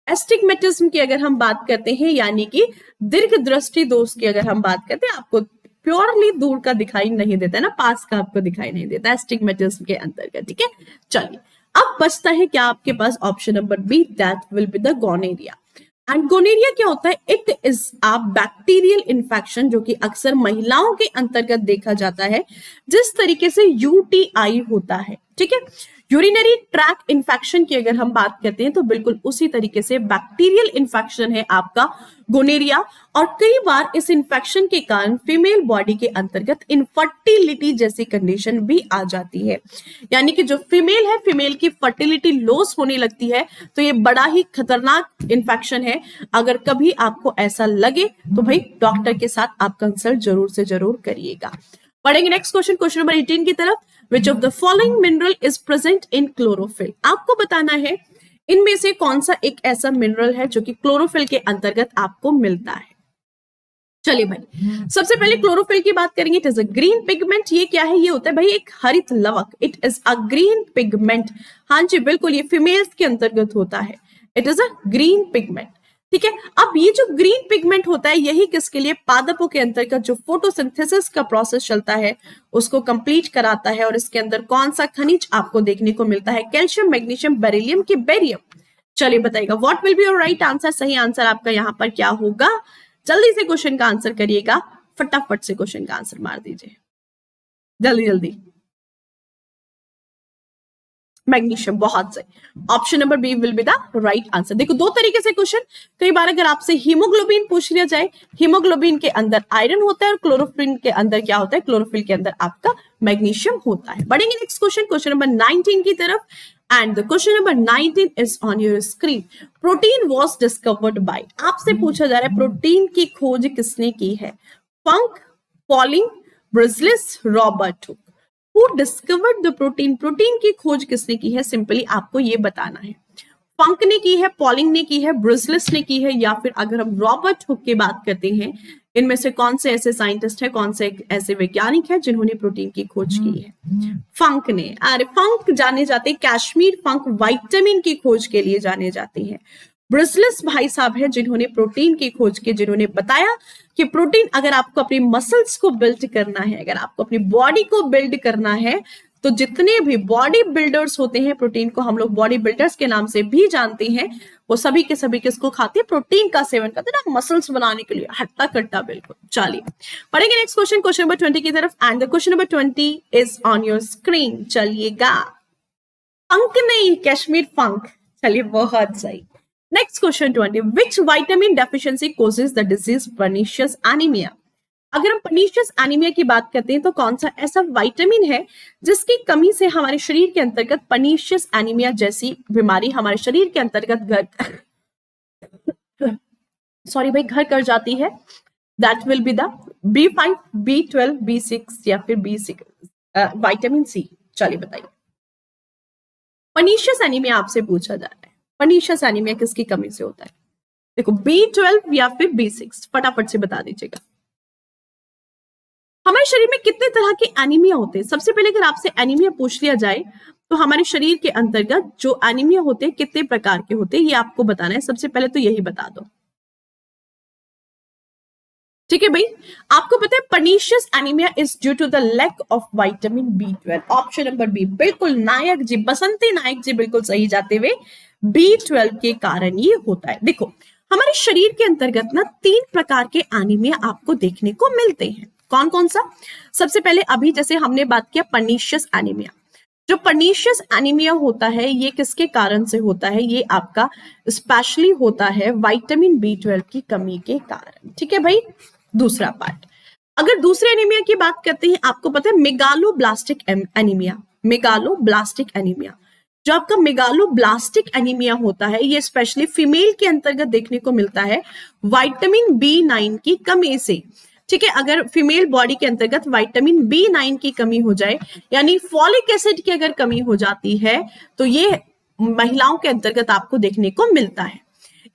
S1: एस्टिग्मेटिज्म की अगर हम बात करते हैं, यानी कि दीर्घ दृष्टि दोष की अगर हम बात करते हैं, आपको प्योरली दूर का दिखाई नहीं देता है ना, पास का आपको दिखाई नहीं देता एस्टिग्मेटिज्म के अंतर्गत। ठीक है, चलिए अब बचता है क्या आपके पास, option number B, that will be the gonorrhoea. And gonorrhoea क्या होता है, it is a bacterial infection जो कि अक्सर महिलाओं के अंतर्गत देखा जाता है, जिस तरीके से यूटीआई होता है। ठीक है, यूरिनरी ट्रैक इन्फेक्शन की अगर हम बात करते हैं तो बिल्कुल उसी तरीके से बैक्टीरियल इन्फेक्शन है आपका गोनेरिया। और कई बार इस इन्फेक्शन के कारण फीमेल बॉडी के अंतर्गत इनफर्टिलिटी जैसी कंडीशन भी आ जाती है, यानी कि जो फीमेल है, फीमेल की फर्टिलिटी लॉस होने लगती है। तो ये बड़ा ही खतरनाक इन्फेक्शन है। अगर कभी आपको ऐसा लगे तो भाई डॉक्टर के साथ आप कंसल्ट जरूर से जरूर करिएगा। पढ़ेंगे नेक्स्ट क्वेश्चन, क्वेश्चन नंबर 18 की तरफ। Which of the following mineral is present in chlorophyll? आपको बताना है इनमें से कौन सा एक ऐसा मिनरल है जो कि क्लोरोफिल के अंतर्गत आपको मिलता है। चलिए भाई, सबसे पहले क्लोरोफिल की बात करेंगे। It is a green pigment. ये क्या है, ये होता है भाई एक हरित लवक। It is a green pigment. हाँ जी बिल्कुल, ये फीमेल्स के अंतर्गत होता है। It is a green pigment. ठीक है, अब ये जो ग्रीन पिगमेंट होता है यही किसके लिए, पादपों के अंतर्गत जो फोटोसिंथेसिस का प्रोसेस चलता है उसको कंप्लीट कराता है। और इसके अंदर कौन सा खनिज आपको देखने को मिलता है, कैल्शियम, मैग्नीशियम, बेरिलियम की बेरियम। चलिए बताइएगा what will be your right answer. सही आंसर आपका यहाँ पर क्या होगा, जल्दी से क्वेश्चन का आंसर करिएगा, फटाफट से क्वेश्चन का आंसर मार दीजिए, जल्दी जल्दी। मैग्नीशियम, बहुत सही। Option number B will be the right answer. देखो दो तरीके से क्वेश्चन, कई बार अगर आपसे हीमोग्लोबिन पूछ लिया जाए, हीमोग्लोबिन के अंदर आयरन होता है और क्लोरोफिल के अंदर क्या होता है, क्लोरोफिल के अंदर आपका मैग्नीशियम होता है। बढ़ेंगे नेक्स्ट क्वेश्चन, क्वेश्चन नंबर 19 की तरफ, and the question number 19 is on your screen. Protein was discovered by, आपसे पूछा जा रहा है प्रोटीन की खोज किसने की है, Funk, Pauling, Berzelius, Robert Hooke. Who discovered the protein? Protein की खोज किसने की है, सिंपली आपको ये बताना है। फंक ने की है, पॉलिंग ने की है, ब्रुसलिस ने की है, या फिर अगर हम रॉबर्ट हुक की बात करते हैं, इनमें से कौन से ऐसे साइंटिस्ट है, कौन से ऐसे वैज्ञानिक है जिन्होंने प्रोटीन की खोज की है? फंक ने। अरे फंक जाने जाते कश्मीर फंक विटामिन की खोज के लिए जाने जाते हैं। ब्रुसलिस भाई साहब है जिन्होंने प्रोटीन की खोज की, जिन्होंने बताया कि प्रोटीन अगर आपको अपनी मसल्स को बिल्ड करना है, अगर आपको अपनी बॉडी को बिल्ड करना है, तो जितने भी बॉडी बिल्डर्स होते हैं, प्रोटीन को हम लोग बॉडी बिल्डर्स के नाम से भी जानते हैं, वो सभी के सभी किसको खाते हैं? प्रोटीन का सेवन करते हैं ना, मसल्स बनाने के लिए, हट्टा कट्टा बिल्कुल। चलिए पढ़ेंगे नेक्स्ट क्वेश्चन, क्वेश्चन नंबर 20 की तरफ, and the question number 20 is on your screen. चलिएगा, फंक नहीं, कश्मीर फंक। चलिए बहुत सही। Next question 20, which vitamin deficiency causes the disease pernicious anaemia? अगर हम पर्निशियस एनीमिया की बात करते हैं तो कौन सा ऐसा विटामिन है जिसकी कमी से हमारे शरीर के अंतर्गत पर्निशियस एनीमिया जैसी बीमारी हमारे शरीर के अंतर्गत घर कर जाती है? That will be the B5, B12, B6 या फिर B6 विटामिन सी। चलिए बताइए, पर्निशियस एनीमिया आपसे पूछा जा रहा है, पर्निशियस एनीमिया किसकी कमी से होता है? देखो B12 या फिर B6, फटाफट से बता दीजिएगा। हमारे शरीर में कितने तरह के एनीमिया होते हैं? सबसे पहले अगर आपसे एनीमिया पूछ लिया जाए तो हमारे शरीर के अंतर्गत जो एनीमिया होते हैं कितने प्रकार के होते हैं, ये आपको बताना है। सबसे पहले तो यही बता दो, ठीक है भाई। आपको पता है pernicious anaemia is due to the lack of vitamin B12। Option number B, बिल्कुल नायक जी, बसंती नायक जी बिल्कुल सही जाते हुए, B12 के कारण ये होता है। देखो हमारे शरीर के अंतर्गत ना 3 प्रकार के एनीमिया आपको देखने को मिलते हैं। कौन कौन सा? सबसे पहले अभी जैसे हमने बात किया पर्निशियस एनीमिया। जो पर्निशियस एनीमिया होता है ये किसके कारण से होता है? ये आपका स्पेशली होता है विटामिन B12 की कमी के कारण, ठीक है भाई। दूसरा पार्ट, अगर दूसरे एनीमिया की बात करते हैं, आपको पता है मेगालोब्लास्टिक एनीमिया। मेगालोब्लास्टिक एनीमिया, जो आपका मेगालोब्लास्टिक एनीमिया होता है, ये स्पेशली फीमेल के अंतर्गत देखने को मिलता है विटामिन B9 की कमी से, ठीक है। अगर फीमेल बॉडी के अंतर्गत विटामिन B9 की कमी हो जाए, यानी फॉलिक एसिड की अगर कमी हो जाती है, तो ये महिलाओं के अंतर्गत आपको देखने को मिलता है।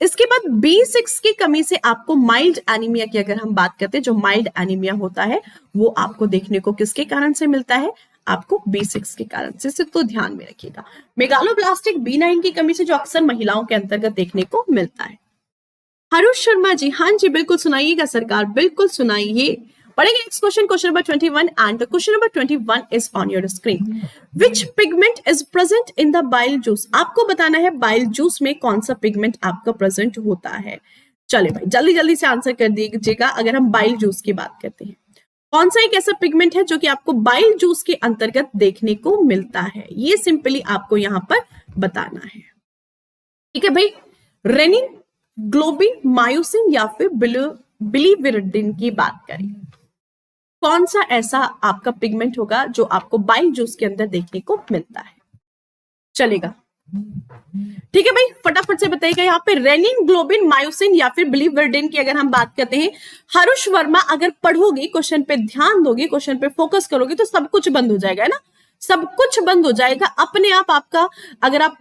S1: इसके बाद B6 की कमी से आपको माइल्ड एनीमिया की अगर हम बात करते हैं, जो माइल्ड एनीमिया होता है वो आपको देखने को किसके कारण से मिलता है? आपको B6 के कारण से, तो ध्यान में रखिएगा। मेगालोब्लास्टिक B9 की कमी से जो अक्सर महिलाओं के अंतर्गत देखने को मिलता है। हरुष शर्मा जी, हाँ जी बिल्कुल सुनाइएगा सरकार, बिल्कुल सुनाइए। पढ़ेंगे next question, question number 21, and the question number 21 is on your screen. Which pigment is present in the bile juice? आपको बताना है बाइल जूस में कौन सा पिगमेंट आपका प्रेजेंट होता है। चले भाई जल्दी जल्दी से आंसर कर दीजिएगा। अगर हम बाइल जूस की बात करते हैं, कौन सा एक ऐसा पिगमेंट है जो कि आपको बाइल जूस के अंतर्गत देखने को मिलता है? ये सिंपली आपको यहां पर बताना है, ठीक है भाई। रेनिन, ग्लोबिन, मायोसिन या फिर बिलीविरडिन की बात करें, कौन सा ऐसा आपका पिगमेंट होगा जो आपको बाइल जूस के अंदर देखने को मिलता है? चलेगा, ठीक है भाई, फटाफट से बताइएगा। यहाँ पे रेनिन, ग्लोबिन, मायोसिन या फिर बिलीविरडिन की अगर हम बात करते हैं, हरुष वर्मा अगर पढ़ोगे, क्वेश्चन पे ध्यान दोगे, क्वेश्चन पे फोकस करोगे, तो सब कुछ बंद हो जाएगा, है ना, सब कुछ बंद हो जाएगा अपने आप। आपका अगर आप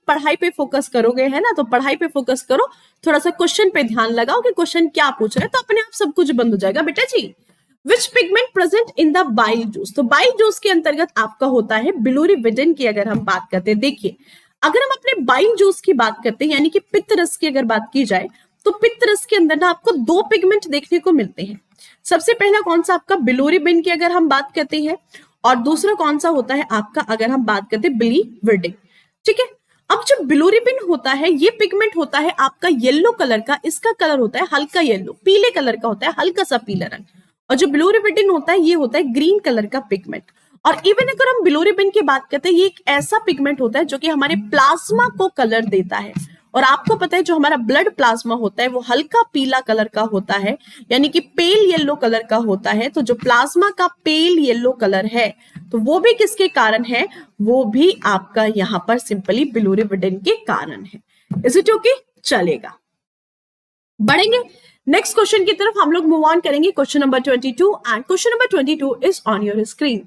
S1: पढ़ाई पे फोकस करोगे, है ना, तो पढ़ाई पे फोकस करो, थोड़ा सा क्वेश्चन पे ध्यान लगाओ कि क्वेश्चन क्या पूछ रहे हैं, तो अपने आप सब कुछ बंद हो जाएगा बेटा जी। Which pigment present in the bile juice? तो बाइल जूस के अंतर्गत आपका होता है बिलोरिविडिन की अगर हम बात करते हैं। देखिए अगर हम अपने बाइल जूस की बात करते हैं, यानी कि पित्त रस की अगर बात की जाए, तो पित्त रस के अंदर ना आपको 2 पिगमेंट देखने को मिलते हैं। सबसे पहला कौन सा? आपका बिलोरिबिन की अगर हम बात करते हैं, और दूसरा कौन सा होता है आपका अगर हम बात करते हैं बिलीविरडिन, ठीक है। अब जो बिलोरिबिन होता है ये पिगमेंट होता है आपका येलो कलर का, इसका कलर होता है हल्का येलो, पीले कलर का होता है, हल्का सा पीला रंग। और जो बिलोरिबिन होता है ये होता है ग्रीन कलर का पिगमेंट। और इवन अगर हम बिलोरिबिन की बात करते हैं, ये एक ऐसा पिगमेंट होता है जो कि हमारे प्लाज्मा को कलर देता है। और आपको पता है जो हमारा ब्लड प्लाज्मा होता है वो हल्का पीला कलर का होता है, यानी कि पेल येलो कलर का होता है। तो जो प्लाज्मा का पेल येलो कलर है, तो वो भी किसके कारण है? वो भी आपका यहां पर सिंपली बिलोरिविडिन के कारण है। Is it okay? चलेगा, बढ़ेंगे नेक्स्ट क्वेश्चन की तरफ। हम लोग मूव ऑन करेंगे question number 22, and question number 22 is on your screen,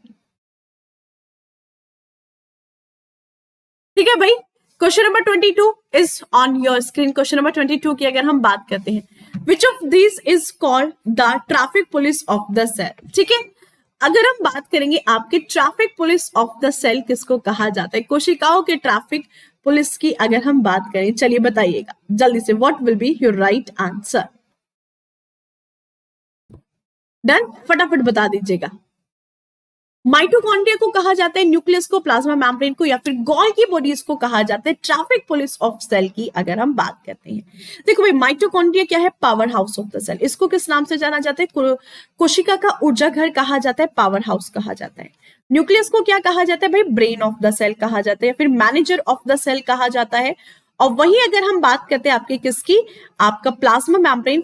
S1: ठीक है भाई। Question number 22 is on your screen. Question number 22 की अगर हम बात करते हैं, which of this is called the traffic police of the cell. ठीक है, अगर हम बात करेंगे आपके traffic police of the cell किसको कहा जाता है, कोशिकाओं के ट्रैफिक पुलिस की अगर हम बात करें, चलिए बताइएगा जल्दी से, what will be your right answer. Done, फटाफट बता दीजिएगा। माइटोकॉन्ड्रिया को कहा जाता है, न्यूक्लियस को, प्लाज्मा मेम्ब्रेन को, या फिर गोल्गी बॉडीज को कहा जाता है ट्रैफिक पुलिस ऑफ सेल की अगर हम बात करते हैं। देखो भाई, माइटोकॉन्ड्रिया क्या है, power house of the cell. इसको किस नाम से जाना जाता है, कोशिका का ऊर्जा घर कहा जाता है, पावर हाउस कहा जाता है। न्यूक्लियस को क्या कहा जाता है भाई, ब्रेन ऑफ द सेल कहा जाता है, या फिर मैनेजर ऑफ द सेल कहा जाता है। और वही अगर हम बात करते हैं आपके किसकी, आपका प्लाज्मा मेम्ब्रेन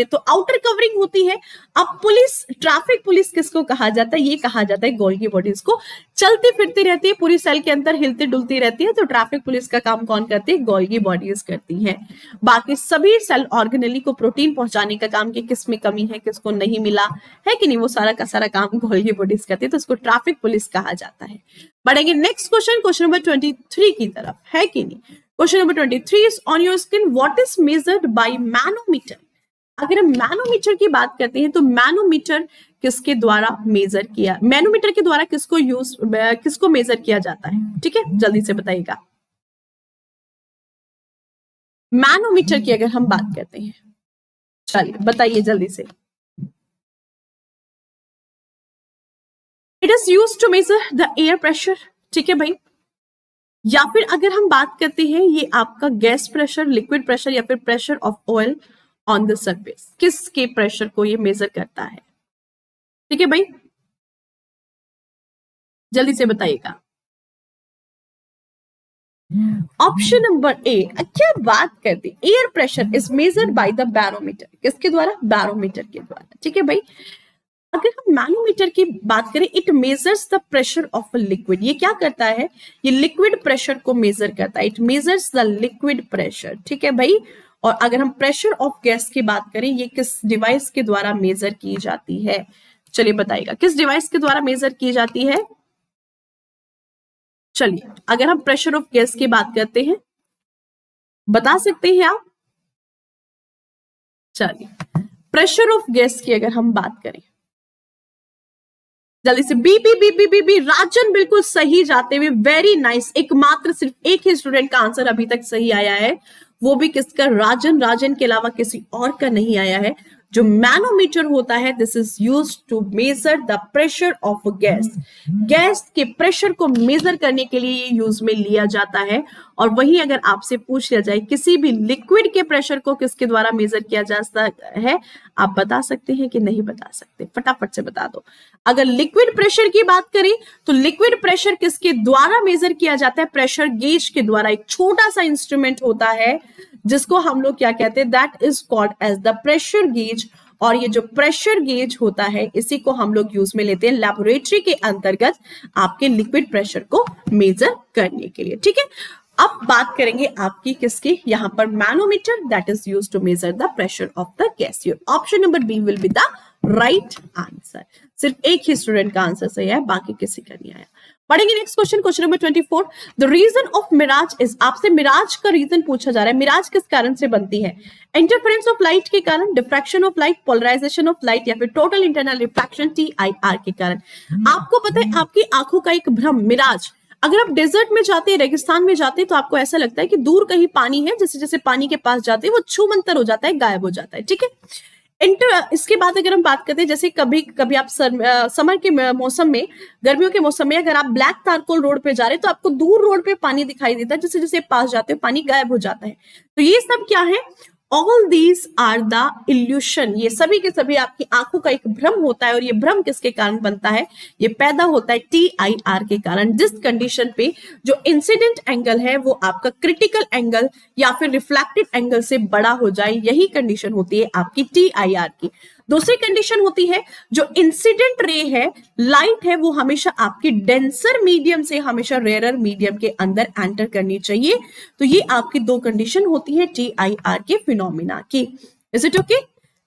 S1: तो आउटर कवरिंग होती है। अब पुलिस, ट्रैफिक पुलिस किसको कहा जाता है, ये कहा जाता है गोल्गी बॉडीज को। चलती फिरती रहती है पूरी सेल के अंदर, हिलती डुलती रहती है, तो ट्रैफिक पुलिस का काम कौन करती है, गोल्गी बॉडीज करती है। बाकी सभी सेल ऑर्गेनेली को प्रोटीन पहुंचाने का काम, कि किस में कमी है, किसको नहीं मिला है कि नहीं, वो सारा का सारा काम गोल्गी बॉडीज करती है, तो उसको ट्रैफिक पुलिस कहा जाता है। बढ़ेंगे नेक्स्ट क्वेश्चन, क्वेश्चन नंबर 23 की तरफ, है कि नहीं। Question number 23 is on your screen, what is measured by manometer. अगर हम मैनोमीटर की बात करते हैं, तो मैनोमीटर किसके द्वारा मेजर किया, मैनोमीटर के द्वारा किसको मेजर किया जाता है। ठीक है, जल्दी से बताइएगा। मैनोमीटर की अगर हम बात करते हैं, चलिए बताइए जल्दी से। It is used to measure the air pressure. ठीक है भाई, या फिर अगर हम बात करते हैं, ये आपका गैस प्रेशर, लिक्विड प्रेशर, या फिर pressure of oil on the surface, किसके प्रेशर को ये मेजर करता है। ठीक है भाई, जल्दी से बताइएगा। ऑप्शन नंबर ए, क्या बात करते, air pressure is measured by the barometer, किसके द्वारा, बैरोमीटर के द्वारा। ठीक है भाई, अगर हम मैनोमीटर की बात करें, it measures the pressure of a liquid, ये क्या करता है, ये लिक्विड प्रेशर को मेजर करता है, it measures the liquid pressure. ठीक है भाई, और अगर हम प्रेशर ऑफ गैस की बात करें, ये किस डिवाइस के द्वारा मेजर की जाती है, चलिए बताइएगा, किस डिवाइस के द्वारा मेजर की जाती है। चलिए, अगर हम प्रेशर ऑफ गैस की बात करते हैं, बता सकते हैं आप। चलिए, प्रेशर ऑफ गैस की अगर हम बात करें, जल्दी से, B B B B B B, Rajan बिल्कुल सही जाते हुए, वेरी नाइस। एकमात्र सिर्फ एक ही स्टूडेंट का आंसर अभी तक सही आया है, वो भी किसका, राजन। राजन के अलावा किसी और का नहीं आया है। जो मैनोमीटर होता है, this is used to measure the pressure of gas, gas के प्रेशर को मेजर करने के लिए ये यूज में लिया जाता है। और वही अगर आपसे पूछ लिया जाए, किसी भी लिक्विड के प्रेशर को किसके द्वारा मेजर किया जाता है, आप बता सकते हैं कि नहीं बता सकते, फटाफट से बता दो। अगर लिक्विड प्रेशर की बात करें, तो लिक्विड प्रेशर किसके द्वारा मेजर किया जाता है, प्रेशर गेज के द्वारा। एक छोटा सा इंस्ट्रूमेंट होता है जिसको हम लोग क्या कहते हैं, that is called as the pressure gauge. और ये जो प्रेशर गेज होता है, इसी को हम लोग यूज में लेते हैं लेबोरेटरी के अंतर्गत आपके लिक्विड प्रेशर को मेजर करने के लिए। ठीक है, अब बात करेंगे आपकी किसकी, यहां पर manometer, that is used to measure the pressure of the gas. Option number B will be the right answer. सिर्फ एक ही स्टूडेंट का आंसर सही है, बाकी किसी का नहीं आया। पढ़ेंगे next question, question number 24, the reason of mirage is, आपसे मिराज का रीजन पूछा जा रहा है। मिराज किस कारण से बनती है, इंटरफेरेंस ऑफ लाइट के कारण, diffraction of light, polarisation of light, या फिर टोटल इंटरनल रिफ्रैक्शन TIR के कारण। आपको पता है, आपकी आंखों का एक भ्रम, मिराज, अगर आप डेजर्ट में जाते हैं, रेगिस्तान में जाते हैं, तो आपको ऐसा लगता है कि दूर कहीं पानी है, जैसे जैसे पानी के पास जाते हैं वो छूमंतर हो जाता है, गायब हो जाता है। ठीक है, इसके बाद अगर हम बात करते हैं, जैसे कभी कभी आप समर के मौसम में, गर्मियों के मौसम में अगर आप ब्लैक तारकोल रोड पे जा रहे हैं, तो आपको दूर रोड पे पानी दिखाई देता है, जैसे जैसे पास जाते हो पानी गायब हो जाता है। तो ये सब क्या है, all these are the illusion, ये सभी के सभी आपकी आंखों का एक भ्रम होता है। और ये भ्रम किसके कारण बनता है, ये पैदा होता है TIR के कारण, जिस कंडीशन पे जो इंसिडेंट एंगल है वो आपका क्रिटिकल एंगल या फिर रिफ्लेक्टेड एंगल से बड़ा हो जाए, यही कंडीशन होती है आपकी TIR की। दूसरी कंडीशन होती है, जो इंसिडेंट रे है, लाइट है, वो हमेशा आपकी डेंसर मीडियम से हमेशा रेयरर मीडियम के अंदर एंटर करनी चाहिए। तो ये आपकी दो कंडीशन होती है TIR के फिनोमिना की। इज इट ओके,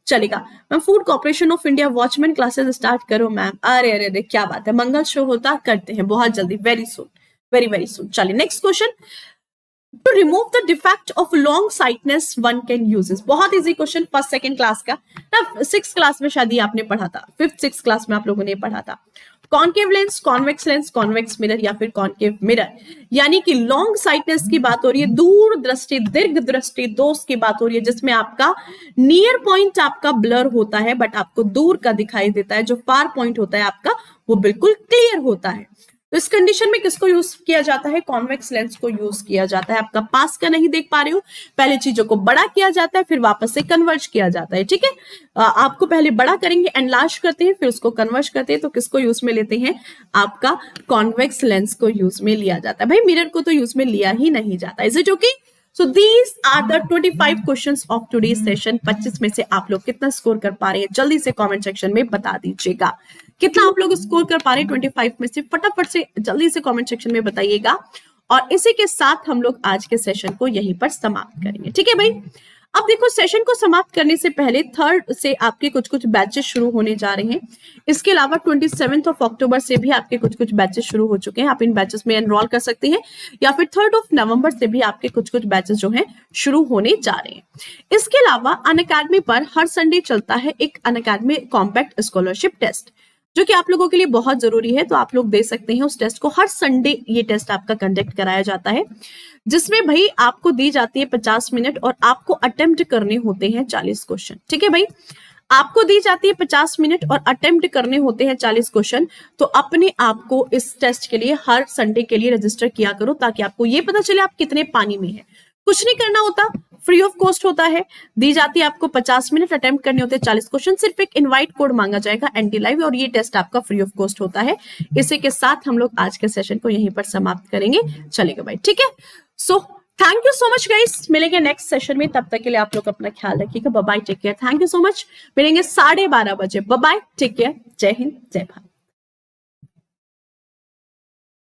S1: चलेगा ma'am. Food corporation of India watchman classes start करो मैम। अरे अरे अरे, क्या बात है, मंगल शो होता, करते हैं बहुत जल्दी, very soon, very very soon. चलिए next question, to remove the defect of long sightedness one can use. बहुत easy question, first second class का ना, सिक्स क्लास में शायद आपने पढ़ा था, फिफ्थ सिक्स क्लास में आप लोगों ने पढ़ा था। कॉन्केव लेंस, कॉन्वेक्स मिरर या फिर कॉन्केव मिरर, यानी कि लॉन्ग साइटनेस की बात हो रही है, दूर दृष्टि, दीर्घ दृष्टि दोष की बात हो रही है, जिसमें आपका नियर पॉइंट आपका ब्लर होता है बट आपको दूर का दिखाई देता है, जो फार पॉइंट होता है आपका वो बिल्कुल क्लियर होता है। तो इस कंडीशन में किसको यूज किया जाता है? कॉन्वेक्स लेंस को यूज किया जाता है। आपका पास का नहीं देख पा रहे हो, पहले चीजों को बड़ा किया जाता है फिर वापस से कन्वर्ज किया जाता है, ठीक है। आपको पहले बड़ा करेंगे, एनलार्ज करते हैं, फिर उसको कन्वर्ज करते हैं, तो किसको यूज में लेते हैं? आपका कॉन्वेक्स लेंस को यूज में लिया जाता है। भाई मिरर को तो यूज में लिया ही नहीं जाता। Is it okay? So these are the 25 questions of today's session। 25 में से आप लोग कितना स्कोर कर पा रहे हैं जल्दी से कमेंट सेक्शन में बता दीजिएगा। कितना आप लोग स्कोर कर पा रहे हैं 25 में से? फटाफट से जल्दी से कमेंट सेक्शन में बताइएगा। और इसी के साथ हम लोग आज के सेशन को यहीं पर समाप्त करेंगे, ठीक है भाई। अब देखो, सेशन को समाप्त करने से पहले थर्ड से आपके कुछ कुछ बैचेस शुरू होने जा रहे हैं। इसके अलावा 27 अक्टूबर से भी आपके कुछ कुछ बैचेस शुरू हो चुके हैं। आप इन बैचेस में एनरोल कर सकते हैं, या फिर 3 नवंबर से भी आपके कुछ कुछ बैचेस जो हैं शुरू होने जा रहे हैं। इसके अलावा अनअकैडमी पर हर संडे चलता है एक अनअकैडमी कॉम्पैक्ट स्कॉलरशिप टेस्ट, जो कि आप लोगों के लिए बहुत जरूरी है। तो आप लोग दे सकते हैं उस टेस्ट को। हर संडे ये टेस्ट आपका कंडक्ट कराया जाता है, जिसमें भाई आपको दी जाती है 50 मिनट और आपको अटेम्प्ट करने होते हैं 40 क्वेश्चन, ठीक है भाई। आपको दी जाती है 50 मिनट और अटेम्प्ट करने होते हैं 40 क्वेश्चन। तो अपने आप को इस टेस्ट के लिए हर संडे के लिए रजिस्टर किया करो, ताकि आपको ये पता चले आप कितने पानी में हैं। कुछ नहीं करना होता, फ्री ऑफ कॉस्ट होता है। दी जाती है आपको 50 मिनट, अटेम्प्ट करने होते हैं 40 क्वेश्चन। सिर्फ एक इनवाइट कोड मांगा जाएगा एंटी लाइव, और ये टेस्ट आपका फ्री ऑफ कॉस्ट होता है। इसी के साथ हम लोग आज के सेशन को यहीं पर समाप्त करेंगे। चलेगा भाई, ठीक है। So thank you so much guys, मिलेंगे नेक्स्ट सेशन में। तब तक के लिए आप लोग अपना ख्याल रखिएगा। Bye bye, take care, thank you so much. मिलेंगे 12:30 बजे। बाय बाय, टेक केयर, जय हिंद, जय भारत।